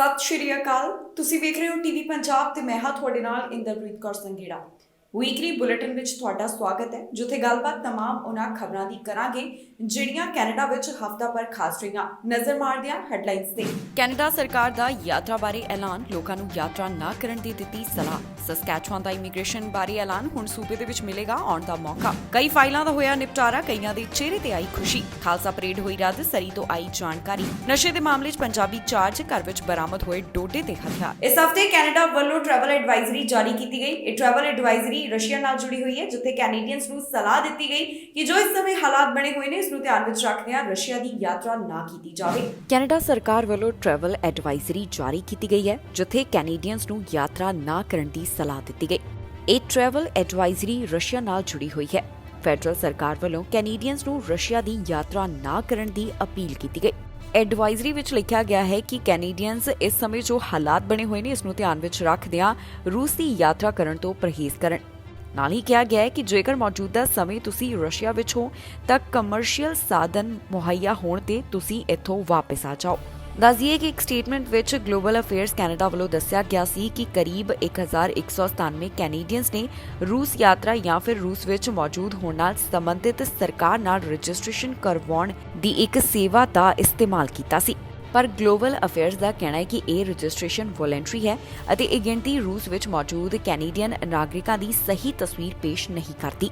ਸਤਿ ਸ਼੍ਰੀ ਅਕਾਲ। ਤੁਸੀਂ ਵੇਖ ਰਹੇ ਹੋ ਟੀਵੀ ਪੰਜਾਬ ਤੇ ਮੈਂ ਹਾਂ ਤੁਹਾਡੇ ਨਾਲ ਇੰਦਰਪ੍ਰੀਤ ਕੌਰ ਸੰਘੇੜਾ। ਵੀਕਲੀ ਬੁਲੇਟਿਨ ਵਿੱਚ ਤੁਹਾਡਾ ਸਵਾਗਤ ਹੈ, ਜਿੱਥੇ ਗੱਲਬਾਤ तमाम ਉਹਨਾਂ ਖਬਰਾਂ ਦੀ ਕਰਾਂਗੇ ਜਿਹੜੀਆਂ ਕੈਨੇਡਾ ਵਿੱਚ ਹਫ਼ਤਾ ਭਰ ਖਾਸ ਰਹੀਆਂ। ਨਜ਼ਰ ਮਾਰਦੇ ਹਾਂ ਹੈਡਲਾਈਨਸ ਤੇ। ਕੈਨੇਡਾ ਸਰਕਾਰ ਦਾ ਯਾਤਰਾ ਬਾਰੇ ਐਲਾਨ, ਲੋਕਾਂ ਨੂੰ ਯਾਤਰਾ ਨਾ ਕਰਨ ਦੀ ਦਿੱਤੀ ਸਲਾਹ। ਸਸਕੈਚੁਆਨ ਦਾ ਇਮੀਗ੍ਰੇਸ਼ਨ ਬਾਰੇ ਐਲਾਨ, ਹੁਣ ਸੂਬੇ ਦੇ ਵਿੱਚ ਮਿਲੇਗਾ ਆਉਣ ਦਾ ਮੌਕਾ। ਕਈ ਫਾਈਲਾਂ ਦਾ ਹੋਇਆ ਨਿਪਟਾਰਾ, ਕਈਆਂ ਦੇ ਚਿਹਰੇ ਤੇ ਆਈ ਖੁਸ਼ੀ। ਖਾਲਸਾ ਪਰੇਡ ਹੋਈ ਰੱਦ, ਸਰੀ ਤੋਂ ਆਈ ਜਾਣਕਾਰੀ। ਨਸ਼ੇ ਦੇ ਮਾਮਲੇ 'ਚ ਪੰਜਾਬੀ ਚਾਰਜ, ਘਰ ਵਿੱਚ ਬਰਾਮਦ ਹੋਏ ਡੋਡੇ ਤੇ ਹਥਿਆਰ। ਇਸ ਹਫ਼ਤੇ ਕੈਨੇਡਾ ਵੱਲੋਂ ਟਰੈਵਲ ਐਡਵਾਈਜ਼ਰੀ ਜਾਰੀ ਕੀਤੀ ਗਈ। ਇਹ ਟਰੈਵਲ ਐਡਵਾਈਜ਼ਰੀ ਰਸ਼ੀਆ ਨਾਲ ਜੁੜੀ ਹੋਈ ਹੈ, ਜਿੱਥੇ ਕੈਨੇਡੀਅਨਸ ਨੂੰ ਸਲਾਹ ਦਿੱਤੀ ਗਈ ਕਿ ਜੋ ਇਸ ਸਮੇਂ ਹਾਲਾਤ ਬਣੇ ਹੋਏ ਨੇ ਇਸ ਨੂੰ ਧਿਆਨ ਵਿੱਚ ਰੱਖਦਿਆਂ ਰਸ਼ੀਆ ਦੀ ਯਾਤਰਾ ਨਾ ਕੀਤੀ ਜਾਵੇ। ਕੈਨੇਡਾ ਸਰਕਾਰ ਵੱਲੋਂ ਟਰੈਵਲ ਐਡਵਾਈਜ਼ਰੀ ਜਾਰੀ ਕੀਤੀ ਗਈ ਹੈ, ਜਿੱਥੇ ਕੈਨੇਡੀਅਨਸ ਨੂੰ ਯਾਤਰਾ ਨਾ ਕਰਨ ਦੀ ਸਲਾਹ ਦਿੱਤੀ ਗਈ। ਇਹ ਟਰੈਵਲ ਐਡਵਾਈਜ਼ਰੀ ਰਸ਼ੀਆ ਨਾਲ ਜੁੜੀ ਹੋਈ ਹੈ। ਫੈਡਰਲ ਸਰਕਾਰ ਵੱਲੋਂ ਕੈਨੇਡੀਅਨਸ ਨੂੰ ਰਸ਼ੀਆ ਦੀ ਯਾਤਰਾ ਨਾ ਕਰਨ ਦੀ ਅਪੀਲ ਕੀਤੀ ਗਈ। ਐਡਵਾਈਜ਼ਰੀ ਵਿੱਚ ਲਿਖਿਆ ਗਿਆ ਹੈ ਕਿ ਕੈਨੇਡੀਅਨਸ ਇਸ ਸਮੇਂ ਜੋ ਹਾਲਾਤ ਬਣੇ ਹੋਏ ਨੇ ਇਸ ਨੂੰ ਧਿਆਨ ਵਿੱਚ ਰੱਖਦਿਆਂ ਰੂਸ ਦੀ ਯਾਤਰਾ ਕਰਨ ਤੋਂ ਪਰਹੇਜ਼ ਕਰਨ। ਨਾਲ ਹੀ ਕਿਹਾ ਗਿਆ ਹੈ ਕਿ ਜੇਕਰ ਮੌਜੂਦਾ ਸਮੇਂ ਤੁਸੀਂ ਰਸ਼ੀਆ ਵਿੱਚ ਹੋ ਤਾਂ ਕਮਰਸ਼ੀਅਲ ਸਾਧਨ ਮੁਹੱਈਆ ਹੋਣ ਤੇ ਤੁਸੀਂ ਇੱਥੋਂ ਵਾਪਸ ਆ ਜਾਓ। ਦੱਸਿਏ ਕਿ ਇੱਕ ਸਟੇਟਮੈਂਟ ਵਿੱਚ ਗਲੋਬਲ ਅਫੇਅਰਸ ਕੈਨੇਡਾ ਵੱਲੋਂ ਦੱਸਿਆ ਗਿਆ ਸੀ ਕਿ ਕਰੀਬ 1197 ਕੈਨੇਡੀਅਨਸ ਨੇ ਰੂਸ ਯਾਤਰਾ ਜਾਂ ਫਿਰ ਰੂਸ ਵਿੱਚ ਮੌਜੂਦ ਹੋਣ ਨਾਲ ਸੰਬੰਧਿਤ ਸਰਕਾਰ ਨਾਲ ਰਜਿਸਟ੍ਰੇਸ਼ਨ ਕਰਵਾਉਣ ਦੀ ਇੱਕ ਸੇਵਾ ਦਾ ਇਸਤੇਮਾਲ ਕੀਤਾ ਸੀ। ਪਰ ਗਲੋਬਲ ਅਫੇਅਰਸ ਦਾ ਕਹਿਣਾ ਹੈ ਕਿ ਇਹ ਰਜਿਸਟ੍ਰੇਸ਼ਨ ਵੋਲੰਟਰੀ ਹੈ ਅਤੇ ਇਹ ਗਿਣਤੀ ਰੂਸ ਵਿੱਚ ਮੌਜੂਦ ਕੈਨੇਡੀਅਨ ਨਾਗਰਿਕਾਂ ਦੀ ਸਹੀ ਤਸਵੀਰ ਪੇਸ਼ ਨਹੀਂ ਕਰਦੀ।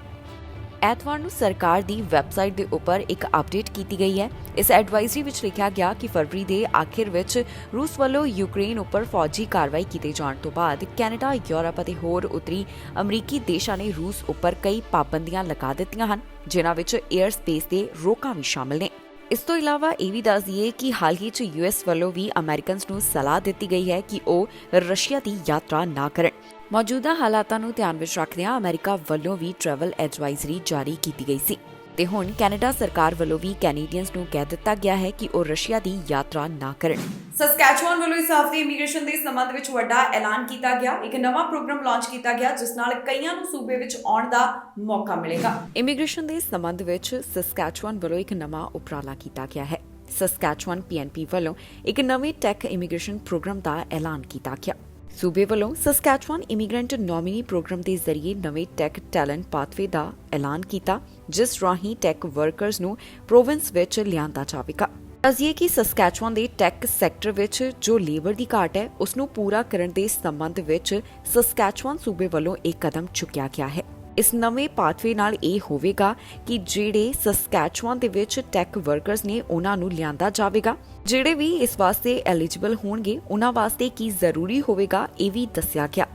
ਐਤਵਾਰ ਨੂੰ ਸਰਕਾਰ ਦੀ ਵੈਬਸਾਈਟ ਦੇ ਉੱਪਰ ਇੱਕ ਅਪਡੇਟ ਕੀਤੀ ਗਈ ਹੈ। ਇਸ ਐਡਵਾਈਜ਼ਰੀ ਵਿੱਚ ਲਿਖਿਆ ਗਿਆ ਕਿ ਫਰਵਰੀ ਦੇ ਆਖਿਰ ਵਿੱਚ ਰੂਸ ਵੱਲੋਂ ਯੂਕਰੇਨ ਉੱਪਰ ਫੌਜੀ ਕਾਰਵਾਈ ਕੀਤੇ ਜਾਣ ਤੋਂ ਬਾਅਦ ਕੈਨੇਡਾ, ਯੂਰਪ ਅਤੇ ਹੋਰ ਉੱਤਰੀ ਅਮਰੀਕੀ ਦੇਸ਼ਾਂ ਨੇ ਰੂਸ ਉੱਪਰ ਕਈ ਪਾਬੰਦੀਆਂ ਲਗਾ ਦਿੱਤੀਆਂ ਹਨ, ਜਿਨ੍ਹਾਂ ਵਿੱਚ 에ਅਰ ਸਪੇਸ ਤੇ ਰੋਕਾਂ ਵੀ ਸ਼ਾਮਲ ਨੇ। ਇਸ ਤੋਂ ਇਲਾਵਾ ਇਹ ਵੀ ਦੱਸ ਦਈਏ ਕਿ ਹਾਲ ਹੀ 'ਚ ਯੂਐਸ ਵੱਲੋਂ ਵੀ ਅਮਰੀਕਨਸ ਨੂੰ ਸਲਾਹ ਦਿੱਤੀ ਗਈ ਹੈ ਕਿ ਉਹ ਰਸ਼ੀਆ ਦੀ ਯਾਤਰਾ ਨਾ ਕਰਨ। ਮੌਜੂਦਾ ਹਾਲਾਤਾਂ ਨੂੰ ਧਿਆਨ ਵਿੱਚ ਰੱਖਦਿਆਂ ਅਮਰੀਕਾ ਵੱਲੋਂ ਵੀ ਟਰੈਵਲ ਐਡਵਾਈਜ਼ਰੀ ਜਾਰੀ ਕੀਤੀ ਗਈ ਸੀ ਤੇ ਹੁਣ ਕੈਨੇਡਾ ਸਰਕਾਰ ਵੱਲੋਂ ਵੀ ਕੈਨੇਡੀਅਨਸ ਨੂੰ ਕਹਿ ਦਿੱਤਾ ਗਿਆ ਹੈ ਕਿ ਉਹ ਰਸ਼ੀਆ ਦੀ ਯਾਤਰਾ ਨਾ ਕਰਨ। ਸਸਕੈਚੁਆਨ ਵੱਲੋਂ ਇਸ ਹਫ਼ਤੇ ਇਮੀਗ੍ਰੇਸ਼ਨ ਦੇ ਸੰਬੰਧ ਵਿੱਚ ਵੱਡਾ ਐਲਾਨ ਕੀਤਾ ਗਿਆ। ਇੱਕ ਨਵਾਂ ਪ੍ਰੋਗਰਾਮ ਲਾਂਚ ਕੀਤਾ ਗਿਆ ਜਿਸ ਨਾਲ ਕਈਆਂ ਨੂੰ ਸੂਬੇ ਵਿੱਚ ਆਉਣ ਦਾ ਮੌਕਾ ਮਿਲੇਗਾ। ਇਮੀਗ੍ਰੇਸ਼ਨ ਦੇ ਸੰਬੰਧ ਵਿੱਚ ਸਸਕੈਚੁਆਨ ਵੱਲੋਂ ਇੱਕ ਨਵਾਂ ਉਪਰਾਲਾ ਕੀਤਾ ਗਿਆ ਹੈ। ਸਸਕੈਚੁਆਨ PNP ਵੱਲੋਂ ਇੱਕ ਨਵੇਂ ਟੈਕ ਇਮੀਗ੍ਰੇਸ਼ਨ ਪ੍ਰੋਗਰਾਮ ਦਾ ਐਲਾਨ ਕੀਤਾ ਗਿਆ। ਸੂਬੇ ਵੱਲੋਂ ਸਸਕੈਚੁਆਨ ਇਮੀਗ੍ਰੈਂਟ ਨੋਮੀਨੀ ਪ੍ਰੋਗਰਾਮ ਦੇ ਜ਼ਰੀਏ ਨਵੇਂ ਟੈਕ ਟੈਲੈਂਟ ਪਾਥਵੇ ਦਾ ਐਲਾਨ ਕੀਤਾ, ਜਿਸ ਰਾਹੀਂ ਟੈਕ ਵਰਕਰਸ ਨੂੰ ਪ੍ਰੋਵਿੰਸ ਵਿੱਚ ਲਿਆਂਦਾ ਜਾਵੇਗਾ। ਦੱਸਿਏ ਕਿ ਸਸਕੈਚੁਆਨ ਦੇ ਟੈਕ ਸੈਕਟਰ ਵਿੱਚ ਜੋ ਲੇਬਰ ਦੀ ਘਾਟ ਹੈ ਉਸ ਨੂੰ ਪੂਰਾ ਕਰਨ ਦੇ ਸੰਬੰਧ ਵਿੱਚ ਸਸਕੈਚੁਆਨ ਸੂਬੇ ਵੱਲੋਂ ਇੱਕ ਕਦਮ ਚੁੱਕਿਆ ਗਿਆ ਹੈ। ਇਸ ਨਵੇਂ ਪਾਥਵੇ ਨਾਲ ਇਹ ਹੋਵੇਗਾ ਕਿ ਜਿਹੜੇ ਸਸਕੈਚੁਆਨ ਦੇ ਵਿੱਚ ਟੈਕ ਵਰਕਰਸ ਨੇ ਉਹਨਾਂ ਨੂੰ ਲਿਆਂਦਾ ਜਾਵੇਗਾ। ਜਿਹੜੇ ਵੀ ਇਸ ਵਾਸਤੇ ਐਲੀਜੀਬਲ ਹੋਣਗੇ ਉਹਨਾਂ ਵਾਸਤੇ ਕੀ ਜ਼ਰੂਰੀ ਹੋਵੇਗਾ ਇਹ ਵੀ ਦੱਸਿਆ ਗਿਆ।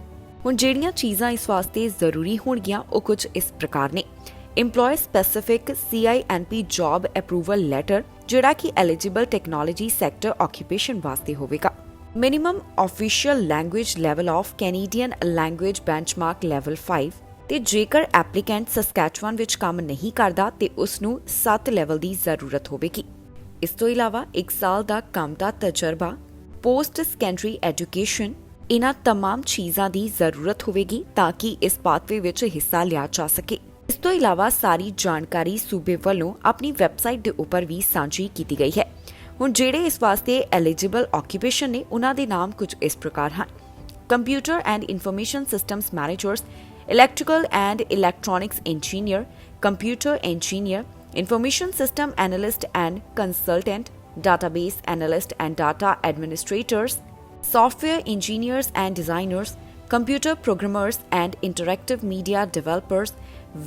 ਹੁਣ ਜਿਹੜੀਆਂ ਚੀਜ਼ਾਂ ਇਸ ਵਾਸਤੇ ਜ਼ਰੂਰੀ ਹੋਣਗੀਆਂ ਉਹ ਕੁਝ ਇਸ ਪ੍ਰਕਾਰ ਨੇ। Employee specific CINP job approval letter, ਜਿਹੜਾ ਕਿ ਐਲੀਜੀਬਲ ਟੈਕਨੋਲੋਜੀ ਸੈਕਟਰ ਆਕੂਪੇਸ਼ਨ ਵਾਸਤੇ ਹੋਵੇਗਾ। Minimum official language level of Canadian language benchmark level 5 ਤੇ ਜੇਕਰ ਐਪਲੀਕੈਂਟ ਸਸਕੈਚੁਆਨ ਵਿੱਚ ਕੰਮ ਨਹੀਂ ਕਰਦਾ ਤੇ ਉਸ ਨੂੰ 7 ਲੈਵਲ ਦੀ ਜ਼ਰੂਰਤ ਹੋਵੇਗੀ। ਇਸ ਤੋਂ ਇਲਾਵਾ 1 ਸਾਲ ਦਾ ਕੰਮ ਦਾ ਤਜਰਬਾ, ਪੋਸਟ ਸੈਕੰਡਰੀ ਐਜੂਕੇਸ਼ਨ, ਇਹਨਾਂ तमाम ਚੀਜ਼ਾਂ ਦੀ ਜ਼ਰੂਰਤ ਹੋਵੇਗੀ ਤਾਂ ਕਿ ਇਸ ਪਾਥਵੇ ਵਿੱਚ ਹਿੱਸਾ ਲਿਆ ਜਾ ਸਕੇ। ਇਸ ਤੋਂ ਇਲਾਵਾ ਸਾਰੀ ਜਾਣਕਾਰੀ ਸੂਬੇ ਵੱਲੋਂ ਆਪਣੀ ਵੈਬਸਾਈਟ ਦੇ ਉੱਪਰ ਵੀ ਸਾਂਝੀ ਕੀਤੀ ਗਈ ਹੈ। ਹੁਣ ਜਿਹੜੇ ਇਸ ਵਾਸਤੇ ਐਲੀਜੀਬਲ ਆਕੂਪੇਸ਼ਨ ਨੇ ਉਹਨਾਂ ਦੇ ਨਾਮ ਕੁਝ ਇਸ ਪ੍ਰਕਾਰ ਹਨ: computer and information systems managers, electrical and electronics engineer, computer engineer, information system analyst and consultant, database analyst and data administrators, software engineers and designers, computer programmers and interactive media developers,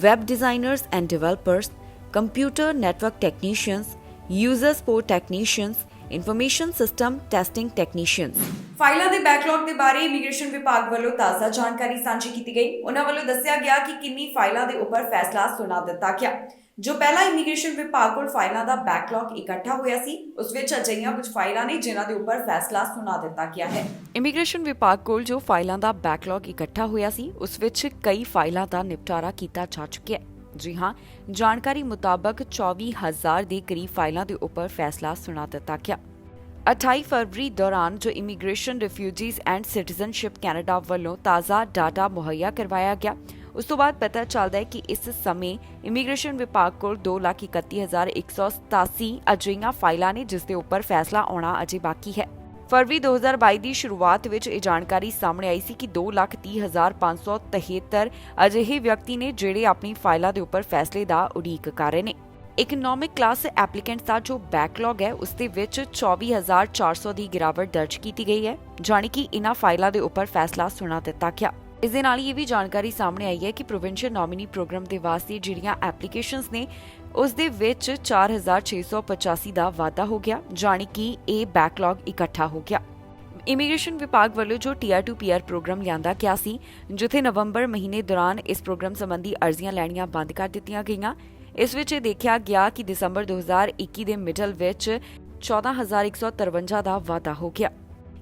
web designers and developers, computer network technicians, user support technicians, information system testing technicians. ਫਾਈਲਾਂ ਦੇ backlog ਦੇ ਬਾਰੇ immigration ਵਿਭਾਗ ਵੱਲੋਂ ਤਾਜ਼ਾ ਜਾਣਕਾਰੀ ਸਾਂਝੀ ਕੀਤੀ ਗਈ। ਉਹਨਾਂ ਵੱਲੋਂ ਦੱਸਿਆ ਗਿਆ ਕਿ ਕਿੰਨੀ ਫਾਈਲਾਂ ਦੇ ਉੱਪਰ ਫੈਸਲਾ ਸੁਣਾ ਦਿੱਤਾ ਗਿਆ। ਜੋ ਪਹਿਲਾਂ ਇਮੀਗ੍ਰੇਸ਼ਨ ਵਿਭਾਗ ਕੋਲ ਫਾਈਲਾਂ ਦਾ ਬੈਕਲੌਗ ਇਕੱਠਾ ਹੋਇਆ ਸੀ, ਉਸ ਵਿੱਚ ਅਜਿਹੀਆਂ ਕੁਝ ਫਾਈਲਾਂ ਨੇ ਜਿਨ੍ਹਾਂ ਦੇ ਉੱਪਰ ਫੈਸਲਾ ਸੁਣਾ ਦਿੱਤਾ ਗਿਆ ਹੈ। ਇਮੀਗ੍ਰੇਸ਼ਨ ਵਿਭਾਗ ਕੋਲ ਜੋ ਫਾਈਲਾਂ ਦਾ ਬੈਕਲੌਗ ਇਕੱਠਾ ਹੋਇਆ ਸੀ ਉਸ ਵਿੱਚ ਕਈ ਫਾਈਲਾਂ ਦਾ ਨਿਪਟਾਰਾ ਕੀਤਾ ਜਾ ਚੁੱਕਿਆ ਹੈ। ਜੀ ਹਾਂ, ਜਾਣਕਾਰੀ ਮੁਤਾਬਕ 24,000 ਦੇ ਕਰੀਬ ਫਾਈਲਾਂ ਦੇ ਉੱਪਰ ਫੈਸਲਾ ਸੁਣਾ ਦਿੱਤਾ ਗਿਆ। 28 ਫਰਵਰੀ ਦੌਰਾਨ ਜੋ immigration, refugees and citizenship Canada ਵੱਲੋਂ ਤਾਜ਼ਾ ਡਾਟਾ ਮੁਹੱਈਆ ਕਰਵਾਇਆ ਗਿਆ, ਉਸ ਤੋਂ ਬਾਅਦ ਪਤਾ ਚੱਲਦਾ ਹੈ ਕਿ ਇਸ ਸਮੇਂ ਇਮੀਗ੍ਰੇਸ਼ਨ ਵਿਭਾਗ ਕੋਲ 2,31,187 ਅਜਿਹੀਆਂ ਫਾਈਲਾਂ ਨੇ ਜਿਸ ਦੇ ਉੱਪਰ ਫੈਸਲਾ ਆਉਣਾ ਅਜੇ ਬਾਕੀ ਹੈ। ਫਰਵਰੀ 2022 ਦੀ ਸ਼ੁਰੂਆਤ ਵਿੱਚ ਇਹ ਜਾਣਕਾਰੀ ਸਾਹਮਣੇ ਆਈ ਸੀ ਕਿ 2,30,573 ਅਜਿਹੇ ਵਿਅਕਤੀ ਨੇ ਜਿਹੜੇ ਆਪਣੀ ਫਾਈਲਾਂ ਦੇ ਉੱਪਰ ਫੈਸਲੇ ਦਾ ਉਡੀਕ ਕਰ ਰਹੇ ਨੇ। ਇਕਨੋਮਿਕ ਕਲਾਸ ਐਪਲੀਕੈਂਟਸ ਦਾ ਜੋ ਬੈਕਲੌਗ ਹੈ ਉਸ ਦੇ ਵਿੱਚ 24,400 ਦੀ ਗਿਰਾਵਟ ਦਰਜ ਕੀਤੀ ਗਈ ਹੈ, ਜਾਣੀ ਕਿ ਇਹਨਾਂ ਫਾਈਲਾਂ ਦੇ ਉੱਪਰ ਫੈਸਲਾ ਸੁਣਾ ਦਿੱਤਾ ਗਿਆ। ਇਸ ਦੇ ਨਾਲ ਇਹ ਵੀ ਜਾਣਕਾਰੀ ਸਾਹਮਣੇ ਆਈ ਹੈ ਕਿ ਪ੍ਰੋਵਿੰਸ਼ੀਅਲ ਨੋਮੀਨੀ ਪ੍ਰੋਗਰਾਮ ਦੇ ਵਾਸਤੇ ਜਿਹੜੀਆਂ ਐਪਲੀਕੇਸ਼ਨਸ ਨੇ ਉਸ ਦੇ ਵਿੱਚ 4,685 ਦਾ ਵਾਧਾ ਹੋ ਗਿਆ, ਜਾਣੀ ਕਿ ਇਹ ਬੈਕਲੌਗ ਇਕੱਠਾ ਹੋ ਗਿਆ। ਇਮੀਗ੍ਰੇਸ਼ਨ ਵਿਭਾਗ ਵੱਲੋਂ ਜੋ ਟੀਆਰ ਟੂ ਪੀਆਰ ਪ੍ਰੋਗਰਾਮ ਲਿਆਂਦਾ ਗਿਆ ਸੀ, ਜਿੱਥੇ ਨਵੰਬਰ ਮਹੀਨੇ ਦੌਰਾਨ ਇਸ ਪ੍ਰੋਗਰਾਮ ਸੰਬੰਧੀ ਅਰਜ਼ੀਆਂ ਲੈਣੀਆਂ ਬੰਦ ਕਰ ਦਿੱਤੀਆਂ ਗਈਆਂ। ਇਸ ਵਿੱਚ ਇਹ ਦੇਖਿਆ ਗਿਆ ਕਿ ਦਸੰਬਰ 2021 ਦੇ ਮਿਡਲ ਵਿੱਚ 14,153 ਦਾ ਵਾਧਾ ਹੋ ਗਿਆ।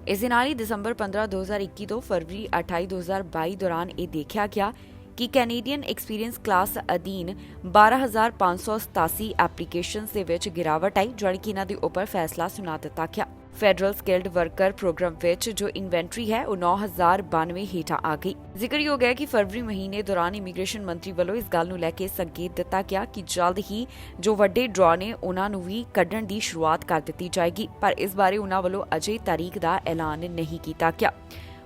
ਇਸ ਦੇ ਨਾਲ ਹੀ ਦਸੰਬਰ 15, 2021 ਤੋਂ ਫਰਵਰੀ 28, 2022 ਦੌਰਾਨ ਇਹ ਦੇਖਿਆ ਗਿਆ ਕਿ ਕੈਨੇਡੀਅਨ ਐਕਸਪੀਰੀਅੰਸ ਕਲਾਸ ਅਧੀਨ 12,587 ਐਪਲੀਕੇਸ਼ਨਸ ਦੇ ਵਿੱਚ ਗਿਰਾਵਟ ਆਈ, ਜਾਣੀ ਕਿ ਇਹਨਾਂ ਦੇ ਉੱਪਰ ਫੈਸਲਾ ਸੁਣਾ ਦਿੱਤਾ ਗਿਆ। ਫੈਡਰਲ ਸਕਿਲਡ ਵਰਕਰ ਪ੍ਰੋਗਰਾਮ ਵਿੱਚ ਜੋ ਇਨਵੈਂਟਰੀ ਹੈ ਉਹ 9,092 ਹੇਠਾਂ ਆ ਗਈ। ਜ਼ਿਕਰਯੋਗ ਹੈ ਕਿ ਫਰਵਰੀ ਮਹੀਨੇ ਦੌਰਾਨ ਇਮੀਗ੍ਰੇਸ਼ਨ ਮੰਤਰੀ ਵੱਲੋਂ ਇਸ ਗੱਲ ਨੂੰ ਲੈ ਕੇ ਸੰਕੇਤ ਦਿੱਤਾ ਗਿਆ ਕਿ ਜਲਦ ਹੀ ਜੋ ਵੱਡੇ ਡਰਾਅ ਨੇ ਉਹਨਾਂ ਨੂੰ ਵੀ ਕੱਢਣ ਦੀ ਸ਼ੁਰੂਆਤ ਕਰ ਦਿੱਤੀ ਜਾਏਗੀ, ਪਰ ਇਸ ਬਾਰੇ ਉਹਨਾਂ ਵੱਲੋਂ ਅਜੇ ਤਾਰੀਖ ਦਾ ਐਲਾਨ ਨਹੀਂ ਕੀਤਾ ਗਿਆ।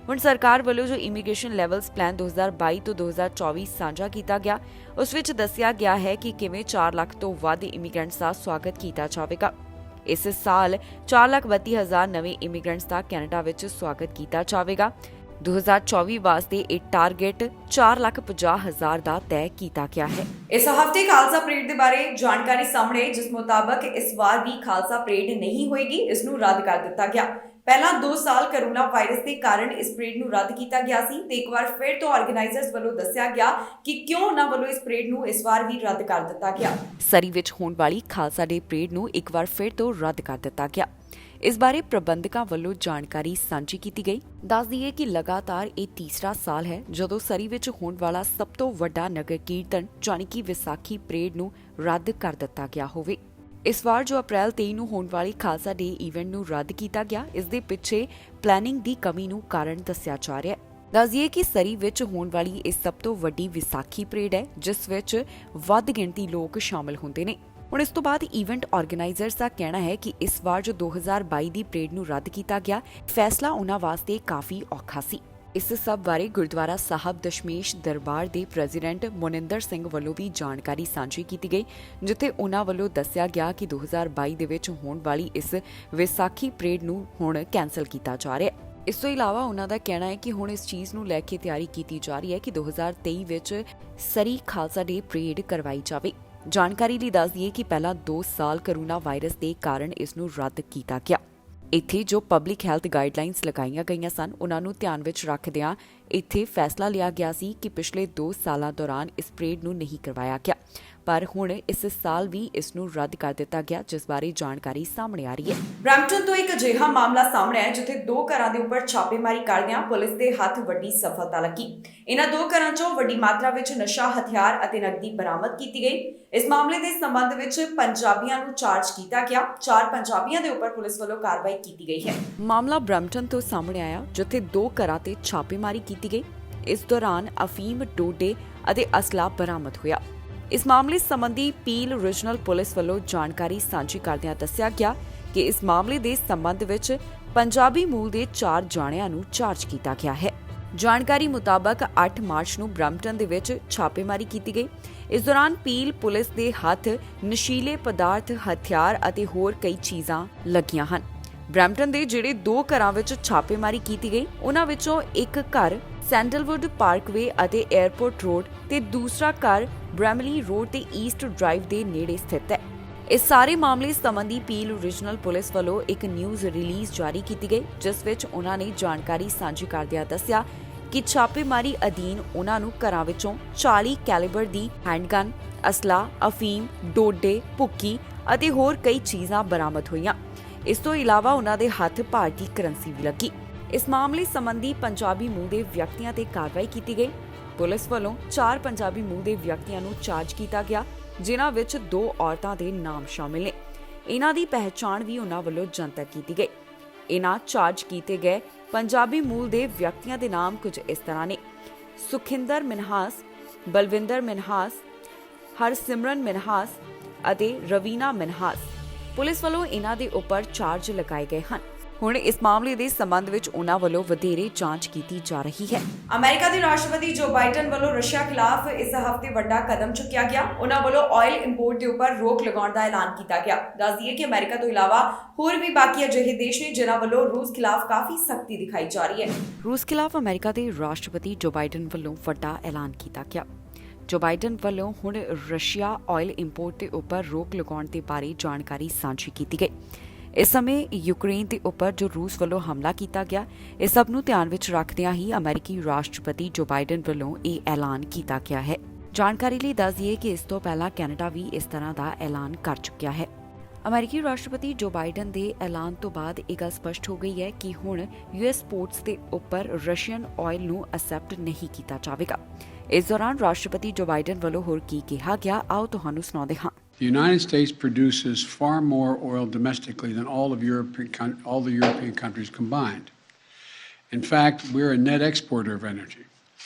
ਹੁਣ ਸਰਕਾਰ ਵੱਲੋਂ ਜੋ ਇਮੀਗ੍ਰੇਸ਼ਨ ਲੈਵਲਸ ਪਲਾਨ 2022 ਤੋਂ 2024 ਸਾਂਝਾ ਕੀਤਾ ਗਿਆ, ਉਸ ਵਿੱਚ ਦੱਸਿਆ ਗਿਆ ਹੈ ਕਿ ਕਿਵੇਂ 4 ਲੱਖ ਤੋਂ ਵੱਧ ਇਮੀਗ੍ਰੈਂਟਸ ਦਾ ਸਵਾਗਤ ਕੀਤਾ ਜਾਵੇਗਾ। ਇਸ ਸਾਲ 4,32,000 ਨਵੇਂ ਇਮੀਗ੍ਰੈਂਟਸ ਦਾ ਕੈਨੇਡਾ ਵਿੱਚ ਸਵਾਗਤ ਕੀਤਾ ਜਾਵੇਗਾ। 2024 ਵਾਸਤੇ ਇਹ ਟਾਰਗੇਟ 4,50,000 ਦਾ ਤੈਅ ਕੀਤਾ ਗਿਆ ਹੈ। ਇਸ ਹਫ਼ਤੇ ਖਾਲਸਾ ਪਰੇਡ ਦੇ ਬਾਰੇ ਜਾਣਕਾਰੀ ਸਾਹਮਣੇ ਆਈ, ਜਿਸ ਮੁਤਾਬਕ ਇਸ ਵਾਰ ਵੀ ਖਾਲਸਾ ਪਰੇਡ ਨਹੀਂ ਹੋਏਗੀ, ਇਸ ਨੂੰ ਰੱਦ ਕਰ ਦਿੱਤਾ ਗਿਆ। ਪਹਿਲਾਂ 2 ਸਾਲ ਕੋਰੋਨਾ ਵਾਇਰਸ ਦੇ ਕਾਰਨ ਇਸ ਪਰੇਡ ਨੂੰ ਰੱਦ ਕੀਤਾ ਗਿਆ ਸੀ ਤੇ ਇੱਕ ਵਾਰ ਫਿਰ ਤੋਂ ਆਰਗੇਨਾਈਜ਼ਰਸ ਵੱਲੋਂ ਦੱਸਿਆ ਗਿਆ ਕਿ ਕਿਉਂ ਉਹਨਾਂ ਵੱਲੋਂ ਇਸ ਪਰੇਡ ਨੂੰ ਇਸ ਵਾਰ ਵੀ ਰੱਦ ਕਰ ਦਿੱਤਾ ਗਿਆ। ਸਰੀ ਵਿੱਚ ਹੋਣ ਵਾਲੀ ਖਾਲਸਾ ਡੇ ਪਰੇਡ ਨੂੰ ਇੱਕ ਵਾਰ ਫਿਰ ਤੋਂ ਰੱਦ ਕਰ ਦਿੱਤਾ ਗਿਆ। ਇਸ ਬਾਰੇ ਪ੍ਰਬੰਧਕਾਂ ਵੱਲੋਂ ਜਾਣਕਾਰੀ ਸਾਂਝੀ ਕੀਤੀ ਗਈ। ਦੱਸ ਦਈਏ ਕਿ ਲਗਾਤਾਰ ਇਹ ਤੀਸਰਾ ਸਾਲ ਹੈ ਜਦੋਂ ਸਰੀ ਵਿੱਚ ਹੋਣ ਵਾਲਾ ਸਭ ਤੋਂ ਵੱਡਾ ਨਗਰ ਕੀਰਤਨ ਜਾਣੀ ਕਿ ਵਿਸਾਖੀ ਪਰੇਡ ਨੂੰ ਰੱਦ ਕਰ ਦਿੱਤਾ ਗਿਆ ਹੋਵੇ। ਇਸ ਵਾਰ ਜੋ ਅਪ੍ਰੈਲ 23 ਨੂੰ ਹੋਣ ਵਾਲੀ ਖਾਲਸਾ ਡੇ ਇਵੈਂਟ ਨੂੰ ਰੱਦ ਕੀਤਾ ਗਿਆ, ਇਸ ਦੇ ਪਿੱਛੇ ਪਲੈਨਿੰਗ ਦੀ ਕਮੀ ਨੂੰ ਕਾਰਨ ਦੱਸਿਆ ਜਾ ਰਿਹਾ ਹੈ। ਦੱਸ ਦਈਏ ਕਿ ਸਰੀ ਵਿੱਚ ਹੋਣ ਵਾਲੀ ਇਹ ਸਭ ਤੋਂ ਵੱਡੀ ਵਿਸਾਖੀ ਪਰੇਡ ਹੈ, ਜਿਸ ਵਿੱਚ ਵੱਧ ਗਿਣਤੀ ਲੋਕ ਸ਼ਾਮਲ ਹੁੰਦੇ ਨੇ। ਹੁਣ ਇਸ ਤੋਂ ਬਾਅਦ ਇਵੈਂਟ ਆਰਗੇਨਾਈਜ਼ਰਸ ਦਾ ਕਹਿਣਾ ਹੈ ਕਿ ਇਸ ਵਾਰ ਜੋ 2022 ਦੀ ਪਰੇਡ ਨੂੰ ਰੱਦ ਕੀਤਾ ਗਿਆ, ਫੈਸਲਾ ਉਹਨਾਂ ਵਾਸਤੇ ਕਾਫੀ ਔਖਾ ਸੀ। ਇਸ ਸਭ ਬਾਰੇ ਗੁਰਦੁਆਰਾ ਸਾਹਿਬ ਦਸ਼ਮੇਸ਼ ਦਰਬਾਰ ਦੇ ਪ੍ਰੈਜ਼ੀਡੈਂਟ ਮੋਨਿੰਦਰ ਸਿੰਘ ਵੱਲੋਂ ਵੀ ਜਾਣਕਾਰੀ ਸਾਂਝੀ ਕੀਤੀ ਗਈ, ਜਿੱਥੇ ਉਹਨਾਂ ਵੱਲੋਂ ਦੱਸਿਆ ਗਿਆ ਕਿ 2022 ਦੇ ਵਿੱਚ ਹੋਣ ਵਾਲੀ ਇਸ ਵਿਸਾਖੀ ਪਰੇਡ ਨੂੰ ਹੁਣ ਕੈਂਸਲ ਕੀਤਾ ਜਾ ਰਿਹਾ ਹੈ। ਇਸ ਤੋਂ ਇਲਾਵਾ ਉਹਨਾਂ ਦਾ ਕਹਿਣਾ ਹੈ ਕਿ ਹੁਣ ਇਸ ਚੀਜ਼ ਨੂੰ ਲੈ ਕੇ ਤਿਆਰੀ ਕੀਤੀ ਜਾ ਰਹੀ ਹੈ ਕਿ 2023 ਵਿੱਚ ਸਰੀ ਖਾਲਸਾ ਡੇ ਪਰੇਡ ਕਰਵਾਈ ਜਾਵੇ। ਜਾਣਕਾਰੀ ਲਈ ਦੱਸ ਦਈਏ ਕਿ ਪਹਿਲਾਂ 2 ਸਾਲ ਕੋਰੋਨਾ ਵਾਇਰਸ ਦੇ ਕਾਰਨ ਇਸ ਨੂੰ ਰੱਦ ਕੀਤਾ ਗਿਆ। ਇੱਥੇ ਜੋ ਪਬਲਿਕ ਹੈਲਥ ਗਾਈਡਲਾਈਨਸ ਲਗਾਈਆਂ ਗਈਆਂ ਸਨ, ਉਹਨਾਂ ਨੂੰ ਧਿਆਨ ਵਿੱਚ ਰੱਖਦਿਆਂ ਇੱਥੇ ਫੈਸਲਾ ਲਿਆ ਗਿਆ ਸੀ ਕਿ ਪਿਛਲੇ 2 ਸਾਲਾਂ ਦੌਰਾਨ ਇਸ ਪਰੇਡ ਨੂੰ ਨਹੀਂ ਕਰਵਾਇਆ ਗਿਆ, ਪਰ ਹੁਣ ਇਸ ਸਾਲ ਵੀ ਇਸ ਨੂੰ ਰੱਦ ਕਰ ਦਿੱਤਾ ਗਿਆ, ਜਿਸ ਬਾਰੇ ਜਾਣਕਾਰੀ ਸਾਹਮਣੇ ਆ ਰਹੀ ਹੈ। ਬ੍ਰੈਂਪਟਨ ਤੋਂ ਇੱਕ ਅਜਿਹਾ ਮਾਮਲਾ ਸਾਹਮਣੇ ਆਇਆ ਜਿੱਥੇ 2 ਘਰਾਂ ਦੇ ਉੱਪਰ ਛਾਪੇਮਾਰੀ ਕਰਦਿਆਂ ਪੁਲਿਸ ਦੇ ਹੱਥ ਵੱਡੀ ਸਫਲਤਾ ਲੱਗੀ। ਇਹਨਾਂ 2 ਘਰਾਂ 'ਚੋਂ ਵੱਡੀ ਮਾਤਰਾ ਵਿੱਚ ਨਸ਼ਾ, ਹਥਿਆਰ ਅਤੇ ਨਕਦੀ ਬਰਾਮਦ ਕੀਤੀ ਗਈ। ਇਸ ਮਾਮਲੇ ਦੇ ਸੰਬੰਧ ਵਿੱਚ ਪੰਜਾਬੀਆਂ ਨੂੰ ਚਾਰਜ ਕੀਤਾ ਗਿਆ। 4 ਪੰਜਾਬੀਆਂ ਦੇ ਉੱਪਰ ਪੁਲਿਸ ਵੱਲੋਂ ਕਾਰਵਾਈ ਕੀਤੀ ਗਈ ਹੈ। ਮਾਮਲਾ ਬ੍ਰੈਂਪਟਨ ਤੋਂ ਸਾਹਮਣੇ ਆਇਆ, ਜਿੱਥੇ 2 ਘਰਾਂ ਤੇ ਛਾਪੇਮਾਰੀ ਕੀਤੀ ਗਈ। ਇਸ ਦੌਰਾਨ ਅਫੀਮ, ਡੋਡੇ ਅਤੇ ਅਸਲਾ ਬਰਾਮਦ ਹੋਇਆ। ਇਸ ਮਾਮਲੇ ਸੰਬੰਧੀ ਪੀਲ ਰੀਜਨਲ ਪੁਲਿਸ ਵੱਲੋਂ ਜਾਣਕਾਰੀ ਸਾਂਝੀ ਕਰਦਿਆਂ ਦੱਸਿਆ ਗਿਆ ਕਿ ਇਸ ਮਾਮਲੇ ਦੇ ਸੰਬੰਧ ਵਿੱਚ ਪੰਜਾਬੀ ਮੂਲ ਦੇ 4 ਜਾਣਿਆਂ ਨੂੰ ਚਾਰਜ ਕੀਤਾ ਗਿਆ ਹੈ। ਜਾਣਕਾਰੀ ਮੁਤਾਬਕ 8 ਮਾਰਚ ਨੂੰ ਬ੍ਰੈਂਪਟਨ ਦੇ ਵਿੱਚ ਛਾਪੇਮਾਰੀ ਕੀਤੀ ਗਈ। ਇਸ ਦੌਰਾਨ ਪੀਲ ਪੁਲਿਸ ਦੇ ਹੱਥ ਨਸ਼ੀਲੇ ਪਦਾਰਥ, ਹਥਿਆਰ ਅਤੇ ਹੋਰ ਕਈ ਚੀਜ਼ਾਂ ਲੱਗੀਆਂ ਹਨ। ਬ੍ਰੈਂਪਟਨ ਦੇ ਜਿਹੜੇ 2 ਘਰਾਂ ਵਿੱਚ ਛਾਪੇਮਾਰੀ ਕੀਤੀ ਗਈ, ਉਹਨਾਂ ਵਿੱਚੋਂ ਇੱਕ ਘਰ ਸੈਂਡਲਵੁੱਡ ਪਾਰਕਵੇ ਅਤੇ 에ਅਰਪੋਰਟ ਰੋਡ ਤੇ ਦੂਸਰਾ ਘਰ ਬ੍ਰੈਮਲੀ ਰੋਡ ਤੇ ਈਸਟ ਡਰਾਈਵ ਦੇ ਨੇੜੇ ਸਥਿਤ ਹੈ। ਇਸ ਸਾਰੇ ਮਾਮਲੇ ਸੰਬੰਧੀ ਪੀਲ ਰੀਜਨਲ ਪੁਲਿਸ ਵੱਲੋਂ ਇੱਕ ਨਿਊਜ਼ ਰਿਲੀਜ਼ ਜਾਰੀ ਕੀਤੀ ਗਈ, ਜਿਸ ਵਿੱਚ ਉਹਨਾਂ ਨੇ ਜਾਣਕਾਰੀ ਸਾਂਝੀ ਕਰਦਿਆਂ ਦੱਸਿਆ ਕਿ ਛਾਪੇਮਾਰੀ ਅਧੀਨ ਉਹਨਾਂ ਨੂੰ ਘਰਾਂ ਵਿੱਚੋਂ 40 ਕੈਲੀਬਰ ਦੀ ਹੈਂਡਗਨ, ਅਸਲਾ, ਅਫੀਮ, ਡੋਡੇ, ਭੁੱਕੀ ਅਤੇ ਹੋਰ ਕਈ ਚੀਜ਼ਾਂ ਬਰਾਮਦ ਹੋਈਆਂ। ਇਸ ਤੋਂ ਇਲਾਵਾ ਉਹਨਾਂ ਦੇ ਹੱਥ ਭਾਰਤੀ ਕਰੰਸੀ ਵੀ ਲੱਗੀ। ਇਸ ਮਾਮਲੇ ਸੰਬੰਧੀ ਪੰਜਾਬੀ ਮੂਲ ਦੇ ਵਿਅਕਤੀਆਂ ਤੇ ਕਾਰਵਾਈ ਕੀਤੀ ਗਈ। ਪੁਲਿਸ ਵੱਲੋਂ 4 ਪੰਜਾਬੀ ਮੂਲ ਦੇ ਵਿਅਕਤੀਆਂ ਨੂੰ ਚਾਰਜ ਕੀਤਾ ਗਿਆ, ਜਿਨ੍ਹਾਂ ਵਿੱਚ 2 ਔਰਤਾਂ ਦੇ ਨਾਮ ਸ਼ਾਮਿਲ ਨੇ। ਇਹਨਾਂ ਦੀ ਪਹਿਚਾਣ ਵੀ ਉਹਨਾਂ ਵੱਲੋਂ ਜਨਤਕ ਕੀਤੀ ਗਈ। ਇਹਨਾਂ ਚਾਰਜ ਕੀਤੇ ਗਏ ਪੰਜਾਬੀ ਮੂਲ ਦੇ ਵਿਅਕਤੀਆਂ ਦੇ ਨਾਮ ਕੁਝ ਇਸ ਤਰ੍ਹਾਂ ਨੇ: ਸੁਖਿੰਦਰ ਮਿਨਹਾਸ, ਬਲਵਿੰਦਰ ਮਿਨਹਾਸ, ਹਰਸਿਮਰਨ ਮਿਨਹਾਸ ਅਤੇ ਰਵੀਨਾ ਮਿਨਹਾਸ। ਪੁਲਿਸ ਵੱਲੋਂ ਇਹਨਾਂ ਦੇ ਉੱਪਰ ਚਾਰਜ ਲਗਾਏ ਗਏ ਹਨ। ਹੁਣ ਇਸ ਮਾਮਲੇ ਦੇ ਸੰਬੰਧ ਵਿੱਚ ਉਹਨਾਂ ਵੱਲੋਂ ਵਧੇਰੇ ਜਾਂਚ ਕੀਤੀ ਜਾ ਰਹੀ ਹੈ। ਅਮਰੀਕਾ ਦੇ ਰਾਸ਼ਟਰਪਤੀ ਜੋ ਬਾਈਡਨ ਵੱਲੋਂ ਰਸ਼ੀਆ ਖਿਲਾਫ ਇਸ ਹਫ਼ਤੇ ਵੱਡਾ ਕਦਮ ਚੁੱਕਿਆ ਗਿਆ। ਉਹਨਾਂ ਵੱਲੋਂ ਆਇਲ ਇੰਪੋਰਟ ਦੇ ਉੱਪਰ ਰੋਕ ਲਗਾਉਣ ਦਾ ਐਲਾਨ ਕੀਤਾ ਗਿਆ। ਦੱਸ ਦਈਏ ਕਿ ਅਮਰੀਕਾ ਤੋਂ ਇਲਾਵਾ ਹੋਰ ਵੀ ਬਾਕੀ ਅਜਿਹੇ ਦੇਸ਼ ਨੇ ਜਿਨ੍ਹਾਂ ਵੱਲੋਂ ਰੂਸ ਖਿਲਾਫ ਕਾਫੀ ਸਖਤੀ ਦਿਖਾਈ ਜਾ ਰਹੀ ਹੈ। ਰੂਸ ਖਿਲਾਫ ਅਮਰੀਕਾ ਦੇ ਰਾਸ਼ਟਰਪਤੀ ਜੋ ਬਾਈਡਨ ਵੱਲੋਂ ਵੱਡਾ ਐਲਾਨ ਕੀਤਾ ਗਿਆ। ਜੋ ਬਾਈਡਨ ਵੱਲੋਂ ਹੁਣ ਰਸ਼ੀਆ ਆਇਲ ਇੰਪੋਰਟ ਦੇ ਉੱਪਰ ਰੋਕ ਲਗਾਉਣ ਦੇ ਬਾਰੇ ਜਾਣਕਾਰੀ ਸਾਂਝੀ ਕੀਤੀ ਗਈ। ਇਸ ਸਮੇਂ ਯੂਕਰੇਨ ਦੇ ਉੱਪਰ ਜੋ ਰੂਸ ਵੱਲੋਂ ਹਮਲਾ ਕੀਤਾ ਗਿਆ, ਇਸ ਸਭ ਨੂੰ ਧਿਆਨ ਵਿੱਚ ਰੱਖਦਿਆਂ ਹੀ ਅਮਰੀਕੀ ਰਾਸ਼ਟਰਪਤੀ ਜੋ ਬਾਈਡਨ ਵੱਲੋਂ ਇਹ ਐਲਾਨ ਕੀਤਾ ਗਿਆ ਹੈ। ਜਾਣਕਾਰੀ ਲਈ ਦੱਸ ਦਈਏ ਕਿ ਇਸ ਤੋਂ ਪਹਿਲਾਂ ਕੈਨੇਡਾ ਵੀ ਇਸ ਤਰ੍ਹਾਂ ਦਾ ਐਲਾਨ ਕਰ ਚੁੱਕਿਆ ਹੈ। ਅਮਰੀਕੀ ਰਾਸ਼ਟਰਪਤੀ ਜੋ ਬਾਈਡਨ ਦੇ ਐਲਾਨ ਤੋਂ ਬਾਅਦ ਇਹ ਗੱਲ ਸਪਸ਼ਟ ਹੋ ਗਈ ਹੈ ਕਿ ਹੁਣ ਯੂਐਸ ਪੋਰਟਸ ਦੇ ਉੱਪਰ ਰਸ਼ੀਅਨ ਆਇਲ ਨੂੰ ਅਸੈਪਟ ਨਹੀਂ ਕੀਤਾ ਜਾਵੇਗਾ। ਇਸ ਦੌਰਾਨ ਰਾਸ਼ਟਰਪਤੀ ਜੋ ਬਾਈਡਨ ਵੱਲੋਂ ਹੋਰ ਕੀ ਕਿਹਾ ਗਿਆ, ਆਓ ਤੁਹਾਨੂੰ ਸੁਣਾਉਂਦੇ ਹਾਂ। The United States produces far more oil domestically than all the European countries combined. In fact, we're a net exporter of energy.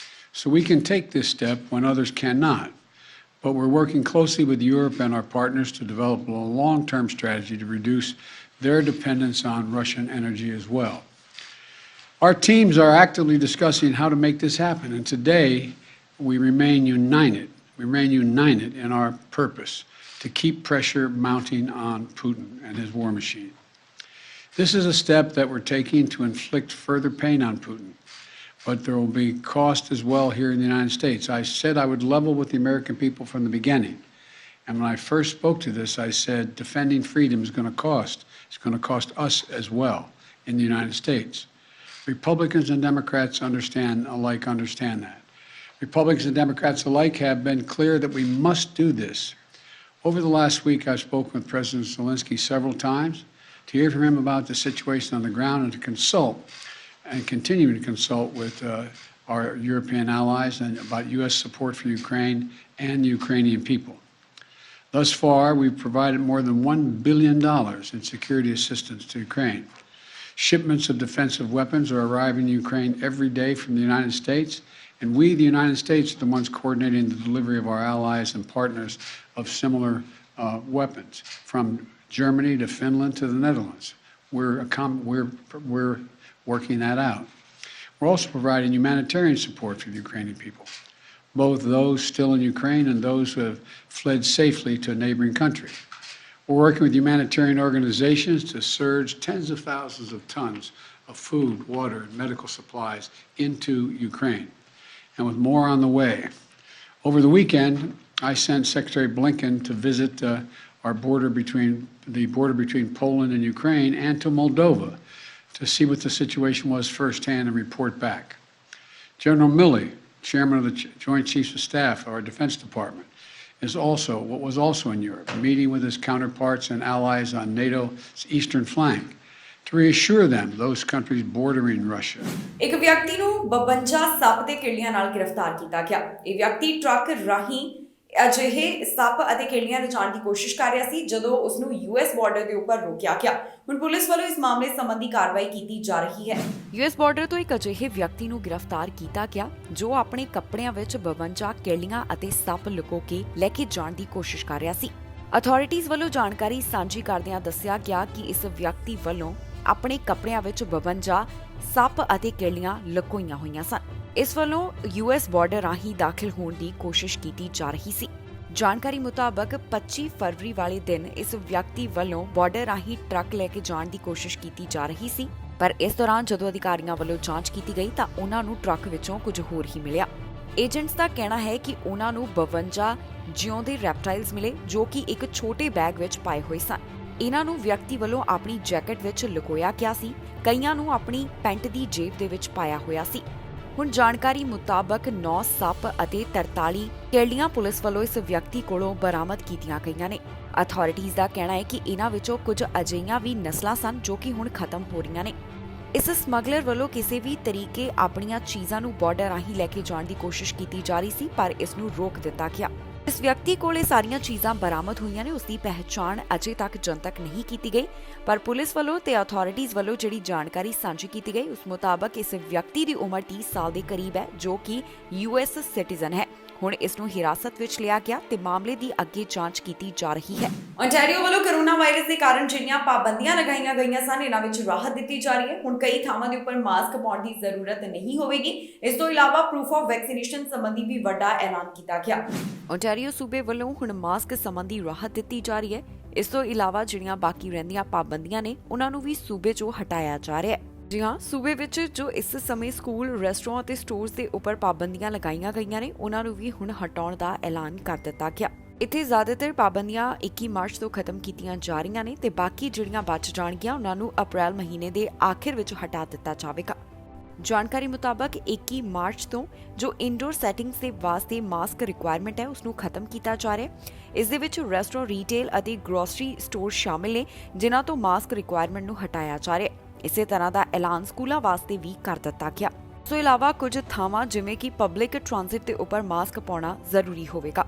So we can take this step when others cannot. But we're working closely with Europe and our partners to develop a long-term strategy to reduce their dependence on Russian energy as well. Our teams are actively discussing how to make this happen, and today we remain united. We remain united in our purpose to keep pressure mounting on Putin and his war machine. This is a step that we're taking to inflict further pain on Putin, but there will be cost as well here in the United States. I said I would level with the American people from the beginning. And when I first spoke to this, I said defending freedom is going to cost. It's going to cost us as well in the United States. Republicans and Democrats understand that. Republicans and Democrats alike have been clear that we must do this. Over the last week, I've spoken with President Zelensky several times to hear from him about the situation on the ground and to consult and continue to consult with our European allies and about U.S. support for Ukraine and the Ukrainian people. Thus far, we've provided more than $1 billion in security assistance to Ukraine. Shipments of defensive weapons are arriving in Ukraine every day from the United States, and we, the United States, are the ones coordinating the delivery of our allies and partners of similar weapons, from Germany to Finland to the Netherlands. We're working that out. We're also providing humanitarian support for the Ukrainian people, both those still in Ukraine and those who have fled safely to a neighboring country. We're working with humanitarian organizations to surge tens of thousands of tons of food, water, and medical supplies into Ukraine, and with more on the way. Over the weekend, I sent Secretary Blinken to visit the border between Poland and Ukraine and to Moldova to see what the situation was firsthand and report back. General Milley, Chairman of the Joint Chiefs of Staff of our Defense Department, was also in Europe, meeting with his counterparts and allies on NATO's eastern flank to reassure them, those countries bordering Russia. ਇੱਕ ਵਿਅਕਤੀ ਨੂੰ 52 ਸੱਪ ਤੇ ਕਿਰਲੀਆਂ ਨਾਲ ਗ੍ਰਿਫਤਾਰ ਕੀਤਾ ਗਿਆ। ਇਹ ਵਿਅਕਤੀ ਟਰੱਕ ਰਾਹੀਂ ਅਜਿਹੇ ਸੱਪ ਅਤੇ ਕਿਰਲੀਆਂ ਲਿਜਾਣ ਦੀ ਕੋਸ਼ਿਸ਼ ਕਰ ਰਿਹਾ ਸੀ ਜਦੋਂ ਉਸ ਨੂੰ ਯੂਐਸ ਬਾਰਡਰ ਦੇ ਉੱਪਰ ਰੋਕਿਆ ਗਿਆ। ਹੁਣ ਪੁਲਿਸ ਵੱਲੋਂ ਇਸ ਮਾਮਲੇ ਸੰਬੰਧੀ ਕਾਰਵਾਈ ਕੀਤੀ ਜਾ ਰਹੀ ਹੈ। ਯੂਐਸ ਬਾਰਡਰ ਤੋਂ ਇੱਕ ਅਜਿਹੇ ਵਿਅਕਤੀ ਨੂੰ ਗ੍ਰਿਫਤਾਰ ਕੀਤਾ ਗਿਆ ਜੋ ਆਪਣੇ ਕੱਪੜਿਆਂ ਵਿੱਚ 52 ਕਿਰਲੀਆਂ ਅਤੇ ਸੱਪ ਲੁਕੋ ਕੇ ਲੈ ਕੇ ਜਾਣ ਦੀ ਕੋਸ਼ਿਸ਼ ਕਰ ਰਿਹਾ ਸੀ। ਅਥਾਰਟੀਜ਼ ਵੱਲੋਂ ਜਾਣਕਾਰੀ ਸਾਂਝੀ ਕਰਦਿਆਂ ਦੱਸਿਆ ਗਿਆ ਕਿ ਇਸ ਵਿਅਕਤੀ ਵੱਲੋਂ ਆਪਣੇ ਕੱਪੜਿਆਂ ਵਿੱਚ 52 ਸੱਪ ਅਤੇ ਕਿਰਲੀਆਂ ਲੁਕੋਈਆਂ ਹੋਈਆਂ ਸਨ। ਇਸ ਵੱਲੋਂ ਯੂਐਸ ਬਾਰਡਰ ਰਾਹੀਂ ਦਾਖਲ ਹੋਣ ਦੀ ਕੋਸ਼ਿਸ਼ ਕੀਤੀ ਜਾ ਰਹੀ ਸੀ। ਜਾਣਕਾਰੀ ਮੁਤਾਬਕ 25 ਫਰਵਰੀ ਵਾਲੇ ਦਿਨ ਇਸ ਵਿਅਕਤੀ ਵੱਲੋਂ ਬਾਰਡਰ ਰਾਹੀਂ ਟਰੱਕ ਲੈ ਕੇ ਜਾਣ ਦੀ ਕੋਸ਼ਿਸ਼ ਕੀਤੀ ਜਾ ਰਹੀ ਸੀ, ਪਰ ਇਸ ਦੌਰਾਨ ਜਦੋਂ ਅਧਿਕਾਰੀਆਂ ਵੱਲੋਂ ਜਾਂਚ ਕੀਤੀ ਗਈ ਤਾਂ ਉਹਨਾਂ ਨੂੰ ਟਰੱਕ ਵਿੱਚੋਂ ਕੁਝ ਹੋਰ ਹੀ ਮਿਲਿਆ। ਏਜੰਟਸ ਦਾ ਕਹਿਣਾ ਹੈ ਕਿ ਉਹਨਾਂ ਨੂੰ 52 ਜਿਉਂਦੇ ਰੈਪਟਾਈਲਸ ਮਿਲੇ ਜੋ ਕਿ ਇੱਕ ਛੋਟੇ ਬੈਗ ਵਿੱਚ ਪਾਏ ਹੋਏ ਸਨ। ਇਹਨਾਂ ਨੂੰ ਵਿਅਕਤੀ ਵੱਲੋਂ ਆਪਣੀ ਜੈਕਟ ਵਿੱਚ ਲੁਕੋਇਆ ਗਿਆ ਸੀ, ਕਈਆਂ ਨੂੰ ਆਪਣੀ ਪੈਂਟ ਦੀ ਜੇਬ ਦੇ ਵਿੱਚ ਪਾਇਆ ਹੋਇਆ ਸੀ। ਹੁਣ ਜਾਣਕਾਰੀ ਮੁਤਾਬਕ 9 ਸੱਪ ਅਤੇ 43 ਕਿਰਲੀਆਂ ਪੁਲਿਸ ਵੱਲੋਂ ਇਸ ਵਿਅਕਤੀ ਕੋਲੋਂ ਬਰਾਮਦ ਕੀਤੀਆਂ ਗਈਆਂ ਨੇ। ਅਥਾਰਟੀਜ਼ ਦਾ ਕਹਿਣਾ ਹੈ ਕਿ ਇਹਨਾਂ ਵਿੱਚੋਂ ਕੁਝ ਅਜਿਹੀਆਂ ਵੀ ਨਸਲਾਂ ਸਨ ਜੋ ਕਿ ਹੁਣ ਖਤਮ ਹੋ ਰਹੀਆਂ ਨੇ। ਇਸ ਸਮਗਲਰ ਵੱਲੋਂ ਕਿਸੇ ਵੀ ਤਰੀਕੇ ਆਪਣੀਆਂ ਚੀਜ਼ਾਂ ਨੂੰ ਬਾਰਡਰ ਰਾਹੀਂ ਲੈ ਕੇ ਜਾਣ ਦੀ ਕੋਸ਼ਿਸ਼ ਕੀਤੀ ਜਾ ਰਹੀ ਸੀ, ਪਰ ਇਸ ਨੂੰ ਰੋਕ ਦਿੱਤਾ ਗਿਆ। ਇਸ ਵਿਅਕਤੀ ਕੋਲ ਇਹ ਸਾਰੀਆਂ ਚੀਜ਼ਾਂ ਬਰਾਮਦ ਹੋਈਆਂ ਨੇ। ਉਸ ਦੀ ਪਹਿਚਾਣ ਅਜੇ ਤੱਕ ਜਨਤਕ ਨਹੀਂ ਕੀਤੀ ਗਈ, ਪਰ ਪੁਲਿਸ ਵੱਲੋਂ ਤੇ ਅਥਾਰਟੀਜ਼ ਵੱਲੋਂ ਜਿਹੜੀ ਜਾਣਕਾਰੀ ਸਾਂਝੀ ਕੀਤੀ ਗਈ ਉਸ ਮੁਤਾਬਕ ਇਸ ਵਿਅਕਤੀ ਦੀ ਉਮਰ 30 ਸਾਲ ਦੇ ਕਰੀਬ ਹੈ ਜੋ ਕਿ ਯੂਐਸ ਸਿਟੀਜ਼ਨ ਹੈ। ਹੁਣ ਇਸ ਨੂੰ ਹਿਰਾਸਤ ਵਿੱਚ ਲਿਆ ਗਿਆ ਤੇ ਮਾਮਲੇ ਦੀ ਅੱਗੇ ਜਾਂਚ ਕੀਤੀ ਜਾ ਰਹੀ ਹੈ। ontario ਵੱਲੋਂ ਕੋਰੋਨਾ ਵਾਇਰਸ ਦੇ ਕਾਰਨ ਜਿਹੜੀਆਂ ਪਾਬੰਦੀਆਂ ਲਗਾਈਆਂ ਗਈਆਂ ਸਨ, ਇਹਨਾਂ ਵਿੱਚ ਰਾਹਤ ਦਿੱਤੀ ਜਾ ਰਹੀ ਹੈ। ਹੁਣ ਕਈ ਥਾਵਾਂ ਦੇ ਉੱਪਰ ਮਾਸਕ ਪਾਉਣ ਦੀ ਜ਼ਰੂਰਤ ਨਹੀਂ ਹੋਵੇਗੀ। ਇਸ ਤੋਂ ਇਲਾਵਾ ਪ੍ਰੂਫ ਆਫ ਵੈਕਸੀਨੇਸ਼ਨ ਸੰਬੰਧੀ ਵੀ ਵੱਡਾ ਐਲਾਨ ਕੀਤਾ ਗਿਆ। ontario ਸੂਬੇ ਵੱਲੋਂ ਹੁਣ ਮਾਸਕ ਸੰਬੰਧੀ ਰਾਹਤ ਦਿੱਤੀ ਜਾ ਰਹੀ ਹੈ। ਇਸ ਤੋਂ ਇਲਾਵਾ ਜਿਹੜੀਆਂ ਬਾਕੀ ਰਹਿੰਦੀਆਂ ਪਾਬੰਦੀਆਂ ਨੇ, ਉਹਨਾਂ ਨੂੰ ਵੀ ਸੂਬੇ 'ਚੋਂ ਹਟਾਇਆ ਜਾ ਰਿਹਾ ਹੈ। ਜੀ ਹਾਂ, ਸੂਬੇ ਵਿੱਚ ਜੋ ਇਸ ਸਮੇਂ ਸਕੂਲ, ਰੈਸਟੋਰੈਂਟ ਅਤੇ ਸਟੋਰਸ ਦੇ ਉੱਪਰ ਪਾਬੰਦੀਆਂ ਲਗਾਈਆਂ ਗਈਆਂ ਨੇ, ਉਹਨਾਂ ਨੂੰ ਵੀ ਹੁਣ ਹਟਾਉਣ ਦਾ ਐਲਾਨ ਕਰ ਦਿੱਤਾ ਗਿਆ। ਇੱਥੇ ਜ਼ਿਆਦਾਤਰ ਪਾਬੰਦੀਆਂ 21 ਮਾਰਚ ਤੋਂ ਖਤਮ ਕੀਤੀਆਂ ਜਾ ਰਹੀਆਂ ਨੇ ਤੇ ਬਾਕੀ ਜਿਹੜੀਆਂ ਬਚ ਜਾਣਗੀਆਂ ਉਹਨਾਂ ਨੂੰ ਅਪ੍ਰੈਲ ਮਹੀਨੇ ਦੇ ਆਖਿਰ ਵਿੱਚ ਹਟਾ ਦਿੱਤਾ ਜਾਵੇਗਾ। ਜਾਣਕਾਰੀ ਮੁਤਾਬਕ 21 ਮਾਰਚ ਤੋਂ ਜੋ ਇਨਡੋਰ ਸੈਟਿੰਗਸ ਦੇ ਵਾਸਤੇ ਮਾਸਕ ਰਿਕੁਆਇਰਮੈਂਟ ਹੈ, ਉਸ ਨੂੰ ਖਤਮ ਕੀਤਾ ਜਾ ਰਿਹਾ ਹੈ। ਇਸ ਦੇ ਵਿੱਚ ਰੈਸਟੋਰੈਂਟ, ਰੀਟੇਲ ਅਤੇ ਗਰੋਸਰੀ ਸਟੋਰ ਸ਼ਾਮਿਲ ਨੇ, ਜਿਨ੍ਹਾਂ ਤੋਂ ਮਾਸਕ ਰਿਕੁਆਇਰਮੈਂਟ ਨੂੰ ਹਟਾਇਆ ਜਾ ਰਿਹਾ ਹੈ। ਇਸੇ ਤਰ੍ਹਾਂ ਦਾ ਐਲਾਨ ਸਕੂਲਾਂ ਵਾਸਤੇ ਵੀ ਕਰ ਦਿੱਤਾ ਗਿਆ। ਇਸ ਤੋਂ ਇਲਾਵਾ ਕੁਝ ਥਾਵਾਂ ਜਿਵੇਂ ਕਿ ਪਬਲਿਕ ਟ੍ਰਾਂਜ਼ਿਟ ਦੇ ਉੱਪਰ ਮਾਸਕ ਪਾਉਣਾ ਜ਼ਰੂਰੀ ਹੋਵੇਗਾ।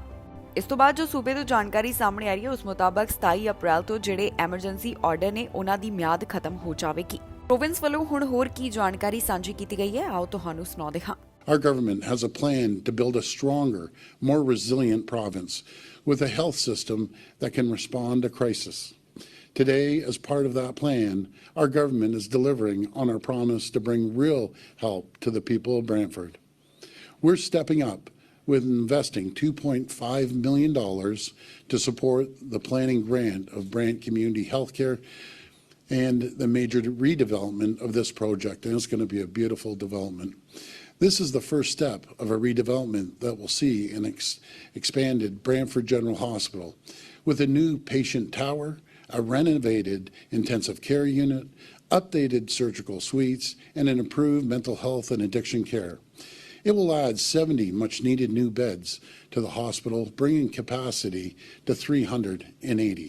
ਇਸ ਤੋਂ ਬਾਅਦ ਜੋ ਸੂਬੇ ਤੋਂ ਜਾਣਕਾਰੀ ਸਾਹਮਣੇ ਆ ਰਹੀ ਹੈ, ਉਸ ਮੁਤਾਬਕ 27 ਅਪ੍ਰੈਲ ਤੋਂ ਜਿਹੜੇ ਐਮਰਜੈਂਸੀ ਆਰਡਰ ਨੇ, ਉਹਨਾਂ ਦੀ ਮਿਆਦ ਖਤਮ ਹੋ ਜਾਵੇਗੀ। ਪ੍ਰੋਵਿੰਸ ਵੱਲੋਂ ਹੁਣ ਹੋਰ ਕੀ ਜਾਣਕਾਰੀ ਸਾਂਝੀ ਕੀਤੀ ਗਈ ਹੈ, ਆਓ ਤੁਹਾਨੂੰ ਸੁਣਾਉਂਦੇ ਹਾਂ। Our government has a plan to build a stronger, more resilient province with a health system that can respond to crisis. Today, as part of that plan, our government is delivering on our promise to bring real help to the people of Brantford. We're stepping up with investing $2.5 million to support the planning grant of Brant Community Healthcare and the major redevelopment of this project, and it's going to be a beautiful development. This is the first step of a redevelopment that will see an expanded Brantford General Hospital with a new patient tower, a renovated intensive care unit, updated surgical suites, and an improved mental health and addiction care. It will add 70 much-needed new beds to the hospital, bringing capacity to 380.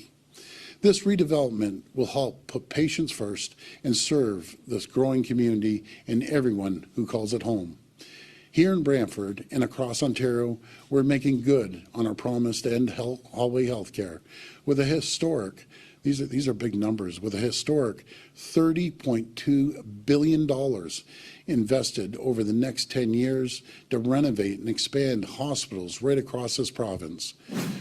This redevelopment will help put patients first and serve this growing community and everyone who calls it home. Here in Brantford and across Ontario, we're making good on our promise to end hallway healthcare with a historic, these are big numbers, with a historic $30.2 billion invested over the next 10 years to renovate and expand hospitals right across this province.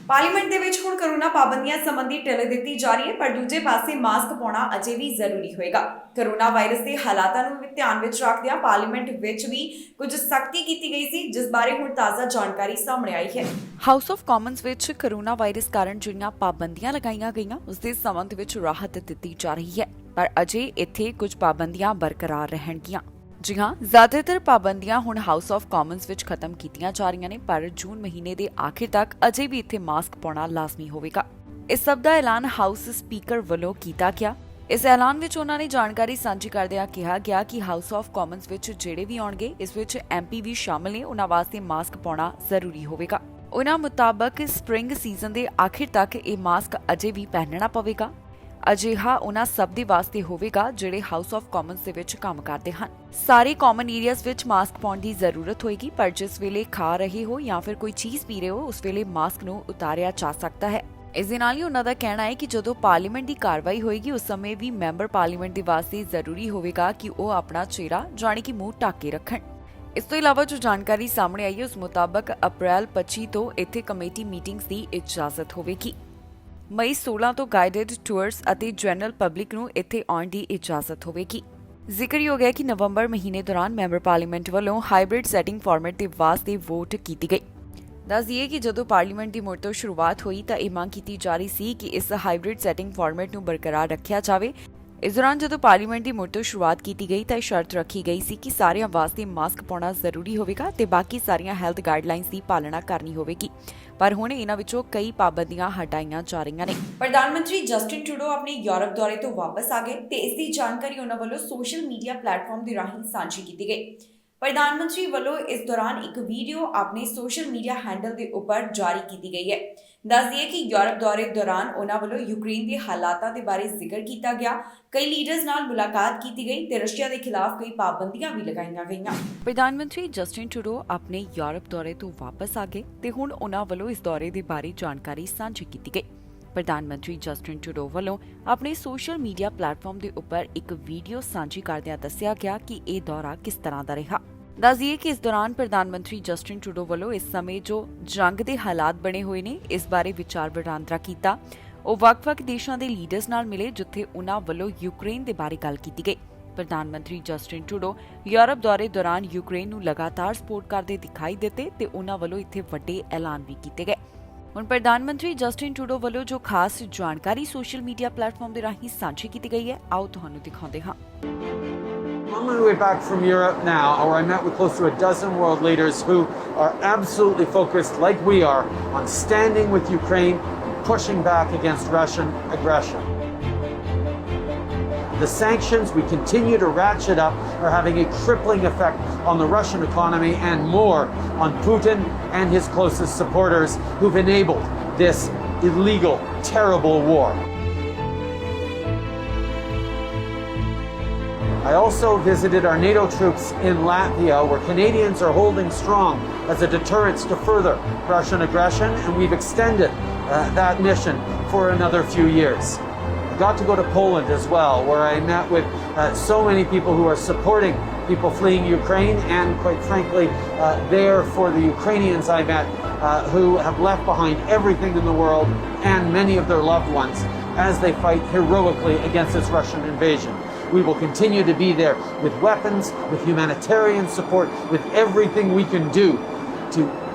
Parliament ਦੇ ਵਿੱਚ ਹੁਣ corona ਪਾਬੰਦੀਆਂ ਸੰਬੰਧੀ ਢਿੱਲ ਦਿੱਤੀ ਜਾ ਰਹੀ ਹੈ, ਪਰ ਦੂਜੇ ਪਾਸੇ ਮਾਸਕ ਪਾਉਣਾ ਅਜੇ ਵੀ ਜ਼ਰੂਰੀ ਹੋਏਗਾ। ਕੋਰੋਨਾ ਵਾਇਰਸ ਦੇ ਹਾਲਾਤਾਂ ਨੂੰ ਵੀ ਧਿਆਨ ਵਿੱਚ ਰੱਖਦਿਆਂ ਪਾਰਲੀਮੈਂਟ ਵਿੱਚ ਵੀ ਕੁਝ ਸਖਤੀ ਕੀਤੀ ਗਈ ਸੀ, ਜਿਸ ਬਾਰੇ ਹੁਣ ਤਾਜ਼ਾ ਜਾਣਕਾਰੀ ਸਾਹਮਣੇ ਆਈ ਹੈ। ਹਾਊਸ ਆਫ ਕਾਮਨਸ ਵਿੱਚ ਕੋਰੋਨਾ ਵਾਇਰਸ ਕਾਰਨ ਜਿਹੜੀਆਂ ਪਾਬੰਦੀਆਂ ਲਗਾਈਆਂ ਗਈਆਂ, ਉਸ ਦੇ ਸੰਬੰਧ ਵਿੱਚ ਰਾਹਤ ਦਿੱਤੀ ਜਾ ਰਹੀ ਹੈ, ਪਰ ਅਜੇ ਇੱਥੇ ਕੁਝ ਪਾਬੰਦੀਆਂ ਬਰਕਰਾਰ ਰਹਿਣਗੀਆਂ। ਜੀ ਹਾਂ, ਜ਼ਿਆਦਾਤਰ ਪਾਬੰਦੀਆਂ ਹੁਣ ਹਾਊਸ ਆਫ ਕਾਮਨਸ ਵਿੱਚ ਖਤਮ ਕੀਤੀਆਂ ਜਾ ਰਹੀਆਂ ਨੇ, ਪਰ ਜੂਨ ਮਹੀਨੇ ਦੇ ਆਖਿਰ ਤੱਕ ਅਜੇ ਵੀ ਇੱਥੇ ਮਾਸਕ ਪਾਉਣਾ ਲਾਜ਼ਮੀ ਹੋਵੇਗਾ। ਇਸ ਸਭ ਦਾ ਐਲਾਨ ਹਾਊਸ ਸਪੀਕਰ ਵੱਲੋਂ ਕੀਤਾ ਗਿਆ। ਇਸ ਐਲਾਨ ਵਿੱਚ ਉਹਨਾਂ ਨੇ ਜਾਣਕਾਰੀ ਸਾਂਝੀ ਕਰਦਿਆਂ ਕਿਹਾ ਗਿਆ ਕਿ ਹਾਊਸ ਆਫ ਕਾਮਨਸ ਵਿੱਚ ਜਿਹੜੇ ਵੀ ਆਉਣਗੇ, ਇਸ ਵਿੱਚ MP ਵੀ ਸ਼ਾਮਲ ਨੇ, ਉਹਨਾਂ ਵਾਸਤੇ ਮਾਸਕ ਪਾਉਣਾ ਜ਼ਰੂਰੀ ਹੋਵੇਗਾ। ਉਹਨਾਂ ਮੁਤਾਬਕ ਸਪ੍ਰਿੰਗ ਸੀਜ਼ਨ ਦੇ ਆਖਿਰ ਤੱਕ ਇਹ ਮਾਸਕ ਅਜੇ ਵੀ ਪਹਿਨਣਾ ਪਵੇਗਾ। ਅਜਿਹਾ ਉਹਨਾਂ ਸਭ ਦੇ ਵਾਸਤੇ ਹੋਵੇਗਾ ਜਿਹੜੇ ਹਾਊਸ ਆਫ ਕਾਮਨਸ ਦੇ ਵਿੱਚ ਕੰਮ ਕਰਦੇ ਹਨ। ਸਾਰੇ ਕਾਮਨ ਏਰੀਆਜ਼ ਵਿੱਚ ਮਾਸਕ ਪਾਉਣ ਦੀ ਜ਼ਰੂਰਤ ਹੋਏਗੀ, ਪਰ ਜਿਸ ਵੇਲੇ ਖਾ ਰਹੇ ਹੋ ਜਾਂ ਫਿਰ ਕੋਈ ਚੀਜ਼ ਪੀ ਰਹੇ ਹੋ, ਉਸ ਵੇਲੇ ਮਾਸਕ ਨੂੰ ਉਤਾਰਿਆ ਜਾ ਸਕਦਾ ਹੈ। ਇਸ ਦੇ ਨਾਲ ਹੀ ਉਹਨਾਂ ਦਾ ਕਹਿਣਾ ਹੈ ਕਿ ਜਦੋਂ ਪਾਰਲੀਮੈਂਟ ਦੀ ਕਾਰਵਾਈ ਹੋਏਗੀ, ਉਸ ਸਮੇਂ ਵੀ ਮੈਂਬਰ ਪਾਰਲੀਮੈਂਟ ਦੇ ਵਾਸਤੇ ਜ਼ਰੂਰੀ ਹੋਵੇਗਾ ਕਿ ਉਹ ਆਪਣਾ ਚਿਹਰਾ ਜਾਣੀ ਕਿ ਮੂੰਹ ਢੱਕ ਕੇ ਰੱਖਣ। ਇਸ ਤੋਂ ਇਲਾਵਾ ਜੋ ਜਾਣਕਾਰੀ ਸਾਹਮਣੇ ਆਈ ਹੈ, ਉਸ ਮੁਤਾਬਕ ਅਪ੍ਰੈਲ 25 ਤੋਂ ਇੱਥੇ ਕਮੇਟੀ ਮੀਟਿੰਗਸ ਦੀ ਇਜਾਜ਼ਤ ਹੋਵੇਗੀ। ਮਈ 16 ਤੋਂ ਗਾਈਡਡ ਟੂਰਸ ਅਤੇ ਜਨਰਲ ਪਬਲਿਕ ਨੂੰ ਇੱਥੇ ਆਉਣ ਦੀ ਇਜਾਜ਼ਤ ਹੋਵੇਗੀ। ਜ਼ਿਕਰਯੋਗ ਹੈ ਕਿ ਨਵੰਬਰ ਮਹੀਨੇ ਦੌਰਾਨ ਮੈਂਬਰ ਪਾਰਲੀਮੈਂਟ ਵੱਲੋਂ ਹਾਈਬ੍ਰਿਡ ਸੈਟਿੰਗ ਫਾਰਮੈਟ ਦੇ ਵਾਸਤੇ ਵੋਟ ਕੀਤੀ ਗਈ। ਦੱਸ ਦਈਏ ਕਿ ਜਦੋਂ ਪਾਰਲੀਮੈਂਟ ਦੀ ਮੁੜ ਤੋਂ ਸ਼ੁਰੂਆਤ ਹੋਈ ਤਾਂ ਇਹ ਮੰਗ ਕੀਤੀ ਜਾ ਰਹੀ ਸੀ ਕਿ ਇਸ ਹਾਈਬ੍ਰਿਡ ਸੈਟਿੰਗ ਫਾਰਮੈਟ ਨੂੰ ਬਰਕਰਾਰ ਰੱਖਿਆ ਜਾਵੇ। ਇਸ ਦੌਰਾਨ ਜਦੋਂ ਪਾਰਲੀਮੈਂਟ ਦੀ ਮੁੜ ਤੋਂ ਸ਼ੁਰੂਆਤ ਕੀਤੀ ਗਈ ਤਾਂ ਇਹ ਸ਼ਰਤ ਰੱਖੀ ਗਈ ਸੀ ਕਿ ਸਾਰਿਆਂ ਵਾਸਤੇ ਮਾਸਕ ਪਾਉਣਾ ਜ਼ਰੂਰੀ ਹੋਵੇਗਾ ਤੇ ਬਾਕੀ ਸਾਰੀਆਂ ਹੈਲਥ ਗਾਈਡਲਾਈਨਸ ਦੀ ਪਾਲਣਾ ਕਰਨੀ ਹੋਵੇਗੀ। ਪਰ ਹੁਣ ਇਹਨਾਂ ਵਿੱਚੋਂ ਕਈ ਪਾਬੰਦੀਆਂ ਹਟਾਈਆਂ ਜਾ ਰਹੀਆਂ ਨੇ। ਪ੍ਰਧਾਨ ਮੰਤਰੀ ਜਸਟਿਨ ਟਰੂਡੋ ਆਪਣੇ ਯੂਰਪ ਦੌਰੇ ਤੋਂ ਵਾਪਸ ਆ ਗਏ ਤੇ ਇਸ ਦੀ ਜਾਣਕਾਰੀ ਉਹਨਾਂ ਵੱਲੋਂ ਸੋਸ਼ਲ ਮੀਡੀਆ ਪਲੇਟਫਾਰਮ ਦੇ ਰਾਹੀਂ ਸਾਂਝੀ ਕੀਤੀ ਗਈ। ਪ੍ਰਧਾਨ ਮੰਤਰੀ ਵੱਲੋਂ ਇਸ ਦੌਰਾਨ ਇੱਕ ਵੀਡੀਓ ਆਪਣੇ ਸੋਸ਼ਲ ਮੀਡੀਆ ਹੈਂਡਲ ਦੇ ਉੱਪਰ ਜਾਰੀ ਕੀਤੀ ਗਈ ਹੈ। ਦੱਸ ਦਈਏ ਕਿ ਯੂਰਪ ਦੌਰੇ ਦੌਰਾਨ ਉਹਨਾਂ ਵੱਲੋਂ ਯੂਕਰੇਨ ਦੇ ਹਾਲਾਤਾਂ ਦੇ ਬਾਰੇ ਜ਼ਿਕਰ ਕੀਤਾ ਗਿਆ, ਕਈ ਲੀਡਰਸ ਨਾਲ ਮੁਲਾਕਾਤ ਕੀਤੀ ਗਈ ਤੇ ਰਸ਼ੀਆ ਦੇ ਖਿਲਾਫ ਕਈ ਪਾਬੰਦੀਆਂ ਵੀ ਲਗਾਈਆਂ ਗਈਆਂ। ਪ੍ਰਧਾਨ ਮੰਤਰੀ ਜਸਟਿਨ ਟਰੂਡੋ ਆਪਣੇ ਯੂਰਪ ਦੌਰੇ ਤੋਂ ਵਾਪਸ ਆ ਗਏ ਤੇ ਹੁਣ ਉਹਨਾਂ ਵੱਲੋਂ ਇਸ ਦੌਰੇ ਦੇ ਬਾਰੇ ਜਾਣਕਾਰੀ ਸਾਂਝੀ ਕੀਤੀ ਗਈ। ਪ੍ਰਧਾਨ ਮੰਤਰੀ ਜਸਟਿਨ ਟਰੂਡੋ ਵੱਲੋਂ ਆਪਣੇ ਸੋਸ਼ਲ ਮੀਡੀਆ ਪਲੇਟਫਾਰਮ ਦੇ ਉੱਪਰ ਇੱਕ ਵੀਡੀਓ ਸਾਂਝੀ ਕਰਦਿਆਂ ਦੱਸਿਆ ਗਿਆ ਕਿ ਇਹ ਦੌਰਾ ਕਿਸ ਤਰ੍ਹਾਂ ਦਾ ਰਿਹਾ। ਦੱਸ ਦਈਏ ਕਿ ਇਸ ਦੌਰਾਨ ਪ੍ਰਧਾਨ ਮੰਤਰੀ ਜਸਟਿਨ ਟਰੂਡੋ ਵੱਲੋਂ ਇਸ ਸਮੇਂ ਜੋ ਜੰਗ ਦੇ ਹਾਲਾਤ ਬਣੇ ਹੋਏ ਨੇ ਇਸ ਬਾਰੇ ਵਿਚਾਰ ਵਟਾਂਦਰਾ ਕੀਤਾ। ਉਹ ਵੱਖ-ਵੱਖ ਦੇਸ਼ਾਂ ਦੇ ਲੀਡਰਸ ਨਾਲ ਮਿਲੇ ਜਿੱਥੇ ਉਨ੍ਹਾਂ ਵੱਲੋਂ ਯੂਕਰੇਨ ਦੇ ਬਾਰੇ ਗੱਲ ਕੀਤੀ ਗਈ। ਪ੍ਰਧਾਨ ਮੰਤਰੀ ਜਸਟਿਨ ਟਰੂਡੋ ਯੂਰਪ ਦੌਰੇ ਦੌਰਾਨ ਯੂਕਰੇਨ ਨੂੰ ਲਗਾਤਾਰ ਸਪੋਰਟ ਕਰਦੇ ਦਿਖਾਈ ਦਿੱਤੇ ਤੇ ਉਨ੍ਹਾਂ ਵੱਲੋਂ ਇੱਥੇ ਵੱਡੇ ਐਲਾਨ ਵੀ ਕੀਤੇ ਗਏ। ਹੁਣ ਪ੍ਰਧਾਨ ਮੰਤਰੀ ਜਸਟਿਨ ਟਰੂਡੋ ਵੱਲੋਂ ਜੋ ਖਾਸ ਜਾਣਕਾਰੀ ਸੋਸ਼ਲ ਮੀਡੀਆ ਪਲੇਟਫਾਰਮ ਦੇ ਰਾਹੀਂ ਸਾਂਝੀ ਕੀਤੀ ਗਈ ਹੈ, ਆਓ ਤੁਹਾਨੂੰ ਦਿਖਾਉਂਦੇ ਹਾਂ। On my way back from Europe now, where I met with close to a dozen world leaders who are absolutely focused, like we are, on standing with Ukraine and pushing back against Russian aggression. The sanctions we continue to ratchet up are having a crippling effect on the Russian economy and more on Putin and his closest supporters who've enabled this illegal, terrible war. I also visited our NATO troops in Latvia, where Canadians are holding strong as a deterrent to further Russian aggression, and we've extended that mission for another few years. I got to go to Poland as well, where I met with so many people who are supporting people fleeing Ukraine, and quite frankly, there for the Ukrainians I met who have left behind everything in the world and many of their loved ones as they fight heroically against this Russian invasion. We will continue to be there with weapons, with humanitarian support, with everything we can do to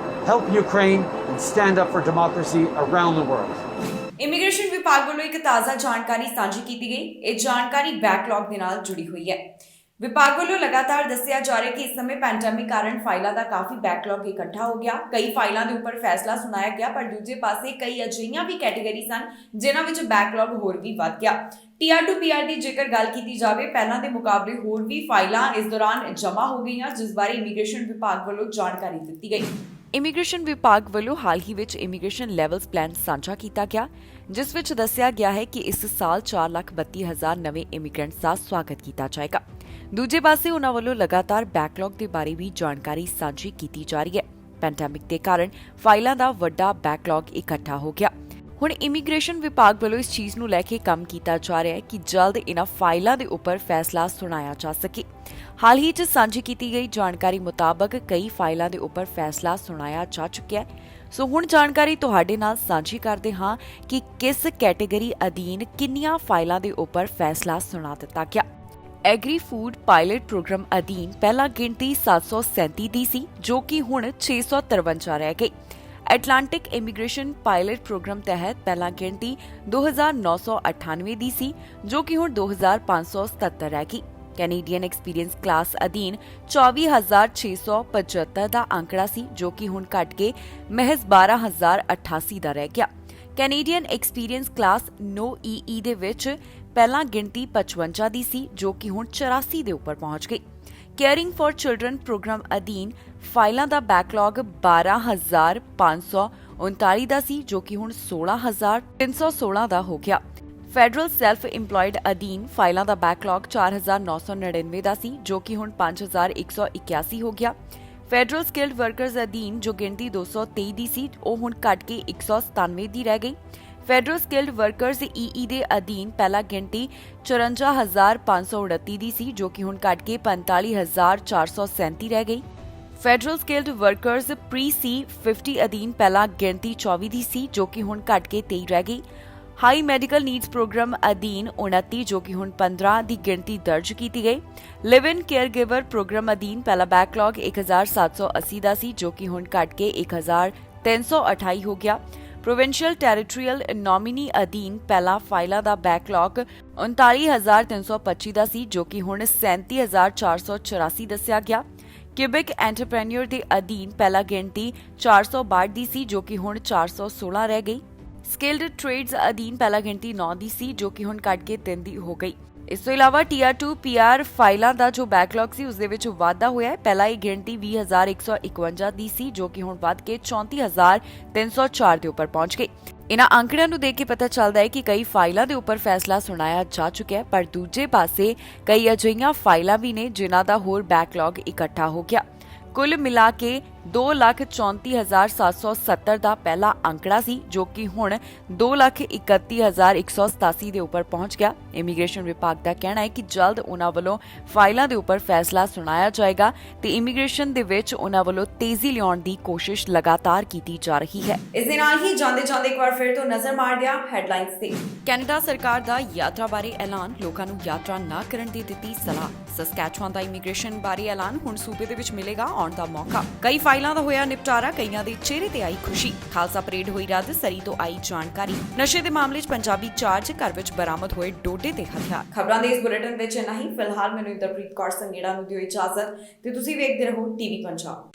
help Ukraine and stand up for democracy around the world. Immigration ਵਿਭਾਗ ਵੱਲੋਂ ਇੱਕ ਤਾਜ਼ਾ ਜਾਣਕਾਰੀ ਸਾਂਝੀ ਕੀਤੀ ਗਈ। ਇਹ ਜਾਣਕਾਰੀ ਬੈਕਲੌਗ ਦੇ ਨਾਲ ਜੁੜੀ ਹੋਈ ਹੈ। ਵਿਭਾਗ ਵੱਲੋਂ ਲਗਾਤਾਰ ਦੱਸਿਆ ਜਾ ਰਿਹਾ ਕਿ ਇਸ ਸਮੇਂ ਪੈਂਡੇਮਿਕ ਕਾਰਨ ਫਾਈਲਾਂ ਦਾ ਕਾਫੀ ਬੈਕਲੌਗ ਇਕੱਠਾ ਹੋ ਗਿਆ। ਕਈ ਫਾਈਲਾਂ ਦੇ ਉੱਪਰ ਫੈਸਲਾ ਸੁਣਾਇਆ ਗਿਆ, ਪਰ ਦੂਜੇ ਪਾਸੇ ਕਈ ਅਜਿਹੀਆਂ ਵੀ ਕੈਟੇਗਰੀ ਸਨ ਜਿਨ੍ਹਾਂ ਵਿੱਚ ਬੈਕਲੌਗ ਹੋਰ ਵੀ ਵੱਧ ਗਿਆ। TR to PR ਦੀ ਜੇਕਰ ਗੱਲ ਕੀਤੀ ਜਾਵੇ, ਪਹਿਲਾਂ ਦੇ ਮੁਕਾਬਲੇ ਹੋਰ ਵੀ ਫਾਈਲਾਂ ਇਸ ਦੌਰਾਨ ਜਮ੍ਹਾਂ ਹੋ ਗਈਆਂ, ਜਿਸ ਬਾਰੇ ਇਮੀਗ੍ਰੇਸ਼ਨ ਵਿਭਾਗ ਵੱਲੋਂ ਜਾਣਕਾਰੀ ਦਿੱਤੀ ਗਈ। ਇਮੀਗ੍ਰੇਸ਼ਨ ਵਿਭਾਗ ਵੱਲੋਂ ਹਾਲ ਹੀ ਵਿੱਚ ਇਮੀਗ੍ਰੇਸ਼ਨ ਲੈਵਲਸ ਪਲਾਨ ਸਾਂਝਾ ਕੀਤਾ ਗਿਆ, ਜਿਸ ਵਿੱਚ ਦੱਸਿਆ ਗਿਆ ਹੈ ਕਿ ਇਸ ਸਾਲ 4,32,000 ਨਵੇਂ ਇਮੀਗ੍ਰੈਂਟਸ ਦਾ ਸਵਾਗਤ ਕੀਤਾ ਜਾਏਗਾ। ਦੂਜੇ ਪਾਸੇ ਉਨ੍ਹਾਂ ਵੱਲੋਂ ਲਗਾਤਾਰ ਬੈਕਲੌਗ ਦੇ ਬਾਰੇ ਵੀ ਜਾਣਕਾਰੀ ਸਾਂਝੀ ਕੀਤੀ ਜਾ ਰਹੀ ਹੈ। ਪੈਂਡੇਮਿਕ ਦੇ ਕਾਰਨ ਫਾਈਲਾਂ ਦਾ ਵੱਡਾ ਬੈਕਲੌਗ ਇਕੱਠਾ ਹੋ ਗਿਆ। ਹੁਣ ਇਮੀਗ੍ਰੇਸ਼ਨ ਵਿਭਾਗ ਵੱਲੋਂ ਇਸ ਚੀਜ਼ ਨੂੰ ਲੈ ਕੇ ਕੰਮ ਕੀਤਾ ਜਾ ਰਿਹਾ ਹੈ ਕਿ ਜਲਦ ਇਨ੍ਹਾਂ ਫਾਈਲਾਂ ਦੇ ਉੱਪਰ ਫੈਸਲਾ ਸੁਣਾਇਆ ਜਾ ਸਕੇ। ਹਾਲ ਹੀ 'ਚ ਸਾਂਝੀ ਕੀਤੀ ਗਈ ਜਾਣਕਾਰੀ ਮੁਤਾਬਕ ਕਈ ਫਾਈਲਾਂ ਦੇ ਉੱਪਰ ਫੈਸਲਾ ਸੁਣਾਇਆ ਜਾ ਚੁੱਕਿਆ ਹੈ। ਸੋ ਹੁਣ ਜਾਣਕਾਰੀ ਤੁਹਾਡੇ ਨਾਲ ਸਾਂਝੀ ਕਰਦੇ ਹਾਂ ਕਿ ਕਿਸ ਕੈਟੇਗਰੀ ਅਧੀਨ ਕਿੰਨੀਆਂ ਫਾਈਲਾਂ ਦੇ ਉੱਪਰ ਫੈਸਲਾ ਸੁਣਾ ਦਿੱਤਾ ਗਿਆ। ਐਗਰੀ ਫੂਡ ਪਾਇਲਟ ਪ੍ਰੋਗਰਾਮ ਅਧੀਨ ਪਹਿਲਾਂ ਗਿਣਤੀ 737 ਦੀ ਸੀ, ਜੋ ਕਿ ਹੁਣ 653 ਰਹਿ ਗਈ। ਐਟਲਾਂਟਿਕ ਇਮੀਗ੍ਰੇਸ਼ਨ ਪਾਇਲਟ ਪ੍ਰੋਗਰਾਮ ਤਹਿਤ ਪਹਿਲਾਂ ਗਿਣਤੀ 2,998 ਦੀ ਸੀ, ਜੋ ਕਿ ਹੁਣ 2,577 ਰਹਿ ਗਈ। ਕੈਨੇਡੀਅਨ ਐਕਸਪੀਰੀਅੰਸ ਕਲਾਸ ਅਧੀਨ 24,675 ਦਾ ਅੰਕੜਾ ਸੀ, ਜੋ ਕਿ ਹੁਣ ਘਟ ਕੇ ਮਹਿਜ਼ 12,088 ਦਾ ਰਹਿ ਗਿਆ। ਕੈਨੇਡੀਅਨ ਐਕਸਪੀਰੀਅੰਸ ਕਲਾਸ ਨੋ EE ਦੇ ਵਿੱਚ ਪਹਿਲਾਂ ਗਿਣਤੀ 55 ਦੀ ਸੀ, ਜੋ ਕਿ ਹੁਣ 84 ਦੇ ਉੱਪਰ ਪਹੁੰਚ ਗਈ। ਕੇਅਰਿੰਗ ਫॉर ਚਿਲड्रन ਪ੍ਰੋਗਰਾਮ ਅਧੀਨ ਫਾਈਲਾਂ ਦਾ ਬੈਕਲੌਗ 12,539 ਦਾ ਸੀ, ਜੋ ਕਿ ਹੁਣ 16,316 ਦਾ ਹੋ ਗਿਆ। ਫੈਡਰਲ ਸੈਲਫ ਇੰਪਲੋਇਡ ਅਧੀਨ ਫਾਈਲਾਂ ਦਾ ਬੈਕਲੌਗ 4,999 ਦਾ ਸੀ, ਜੋ ਕਿ ਹੁਣ 5,181 ਹੋ ਗਿਆ। ਫੈਡਰਲ ਸਕਿਲਡ ਵਰਕਰਸ ਅਧੀਨ ਜੋ ਗਿਣਤੀ 223 ਦੀ ਸੀ, ਉਹ ਹੁਣ ਘਟ ਕੇ 197 ਦੀ ਰਹਿ ਗਈ। ਫੈਡਰਲ ਸਕਿਲਡ ਵਰਕਰਸ EE ਦੇ ਅਧੀਨ ਪਹਿਲਾਂ ਗਿਣਤੀ 54,529 ਦੀ ਸੀ, ਜੋ ਕਿ ਹੁਣ ਘਟ ਕੇ 45,437 ਰਹਿ ਗਈ। ਫੈਡਰਲ ਸਕਿਲਡ ਵਰਕਰਸ ਪ੍ਰੀ-C 50 ਅਧੀਨ ਪਹਿਲਾਂ ਗਿਣਤੀ 24 ਦੀ ਸੀ, ਜੋ ਕਿ ਹੁਣ ਘਟ ਕੇ 23 ਰਹਿ ਗਈ। ਹਾਈ ਮੈਡੀਕਲ ਨੀਡਸ ਪ੍ਰੋਗਰਾਮ ਅਧੀਨ 29, ਜੋ ਕਿ ਹੁਣ 15 ਦੀ ਗਿਣਤੀ ਦਰਜ ਕੀਤੀ ਗਈ। ਲਿਵ ਇਨ ਕੇਅਰ ਗਿਵਰ ਪ੍ਰੋਗਰਾਮ ਅਧੀਨ ਪਹਿਲਾ ਬੈਕਲੌਗ 1,780 ਦਾ ਸੀ, ਜੋ ਕਿ ਹੁਣ ਘਟ ਕੇ 1,328 ਹੋ ਗਿਆ। ਪ੍ਰੋਵਿੰਸ਼ੀਅਲ ਟੈਰੀਟੋਰੀਅਲ ਨੋਮੀਨੀ ਅਧੀਨ ਪਹਿਲਾ ਫਾਈਲਾਂ ਦਾ ਬੈਕਲੌਗ 39,325 ਦਾ ਸੀ, ਜੋ ਕਿ ਹੁਣ 37,484 ਦੱਸਿਆ ਗਿਆ। ਕਿਊਬਿਕ ਐਂਟਰਪ੍ਰੈਨਿਓਰ ਦੇ ਅਧੀਨ ਪਹਿਲਾ ਗਿਣਤੀ 462 ਦੀ ਸੀ, ਜੋ ਕਿ ਹੁਣ 416 ਰਹਿ ਗਈ। ਸਕਿਲਡ ਟ੍ਰੇਡਸ ਅਧੀਨ ਪਹਿਲਾ ਗਿਣਤੀ 9 ਦੀ ਸੀ, ਜੋ ਕਿ ਹੁਣ ਘਟ ਕੇ 3 ਦੀ ਹੋ ਗਈ। ਇਸ ਤੋਂ ਇਲਾਵਾ Tier 2 PR ਫਾਈਲਾਂ ਦਾ ਜੋ ਬੈਕਲੌਗ ਸੀ, ਉਸ ਦੇ ਵਿੱਚ ਵਾਧਾ ਹੋਇਆ ਹੈ। ਪਹਿਲਾਂ ਇਹ ਗਿਣਤੀ 20,151 ਦੀ ਸੀ, ਜੋ ਕਿ ਹੁਣ ਵੱਧ ਕੇ 34,304 ਦੇ ਉੱਪਰ ਪਹੁੰਚ ਗਈ। ਇਨ੍ਹਾਂ ਅੰਕੜਿਆਂ ਨੂੰ ਦੇਖ ਕੇ ਪਤਾ ਚੱਲਦਾ ਹੈ ਕਿ ਕਈ ਫਾਈਲਾਂ ਦੇ ਉੱਪਰ ਫੈਸਲਾ ਸੁਣਾਇਆ ਜਾ ਚੁੱਕਿਆ ਹੈ, ਪਰ ਦੂਜੇ ਪਾਸੇ ਕਈ ਅਜਿਹੀਆਂ ਫਾਈਲਾਂ ਵੀ ਨੇ ਜਿਨ੍ਹਾਂ ਦਾ ਹੋਰ ਬੈਕਲੌਗ ਇਕੱਠਾ ਹੋ ਗਿਆ। ਕੁੱਲ ਮਿਲਾ ਕੇ 2,34,770 ਦਾ ਪਹਿਲਾ ਅੰਕੜਾ ਸੀ, ਜੋ ਕਿ ਹੁਣ 2,31,187 ਦੇ ਉੱਪਰ ਪਹੁੰਚ ਗਿਆ। ਇਮੀਗ੍ਰੇਸ਼ਨ ਵਿਭਾਗ ਦਾ ਕਹਿਣਾ ਹੈ ਕਿ ਜਲਦ ਉਹਨਾਂ ਵੱਲੋਂ ਫਾਈਲਾਂ ਦੇ ਉੱਪਰ ਫੈਸਲਾ ਸੁਣਾਇਆ ਜਾਏਗਾ ਤੇ ਇਮੀਗ੍ਰੇਸ਼ਨ ਦੇ ਵਿੱਚ ਉਹਨਾਂ ਵੱਲੋਂ ਤੇਜ਼ੀ ਲਿਆਉਣ ਦੀ ਕੋਸ਼ਿਸ਼ ਲਗਾਤਾਰ ਕੀਤੀ ਜਾ ਰਹੀ ਹੈ। ਇਸ ਦੇ ਨਾਲ ਹੀ ਜਾਂਦੇ ਇੱਕ ਵਾਰ ਫਿਰ ਤੋਂ ਨਜ਼ਰ ਮਾਰਦੇ ਹਾਂ ਹੈਡਲਾਈਨਸ ਤੇ। ਕੈਨੇਡਾ ਸਰਕਾਰ ਦਾ ਯਾਤਰਾ ਬਾਰੇ ਐਲਾਨ, ਲੋਕਾਂ ਨੂੰ ਯਾਤਰਾ ਨਾ ਕਰਨ ਦੀ ਦਿੱਤੀ ਸਲਾਹ। ਸਸਕੈਚੁਆਨ ਦਾ ਇਮੀਗ੍ਰੇਸ਼ਨ ਬਾਰੇ ਐਲਾਨ, ਹੁਣ ਸੂਬੇ ਦੇ ਵਿੱਚ ਮਿਲੇਗਾ ਆਉਣ ਦਾ ਮੌਕਾ। ਕਈ ਫਾਈਲਾਂ ਦਾ ਹੋਇਆ ਨਿਪਟਾਰਾ, ਕਈਆਂ ਦੇ ਚਿਹਰੇ ਤੇ ਆਈ ਖੁਸ਼ੀ। ਖਾਲਸਾ ਪਰੇਡ ਹੋਈ ਰੱਦ, ਸਰੀ ਤੋਂ ਆਈ ਜਾਣਕਾਰੀ। ਨਸ਼ੇ ਦੇ ਮਾਮਲੇ 'ਚ ਪੰਜਾਬੀ ਚਾਰਜ, ਘਰ ਵਿੱਚ ਬਰਾਮਦ ਹੋਏ ਡੋਡੇ ਤੇ ਹਥਿਆਰ। ਖਬਰਾਂ ਦੇ ਇਸ ਬੁਲੇਟਿਨ ਵਿੱਚ ਇੰਨਾ ਹੀ। ਫਿਲਹਾਲ ਮੈਨੂੰ ਇੰਦਰਪ੍ਰੀਤ ਕੌਰ ਸੰਘੇੜਾ ਨੂੰ ਦਿਓ ਇਜਾਜ਼ਤ ਤੇ ਤੁਸੀਂ ਵੇਖਦੇ ਰਹੋ ਟੀਵੀ ਪੰਜਾਬ।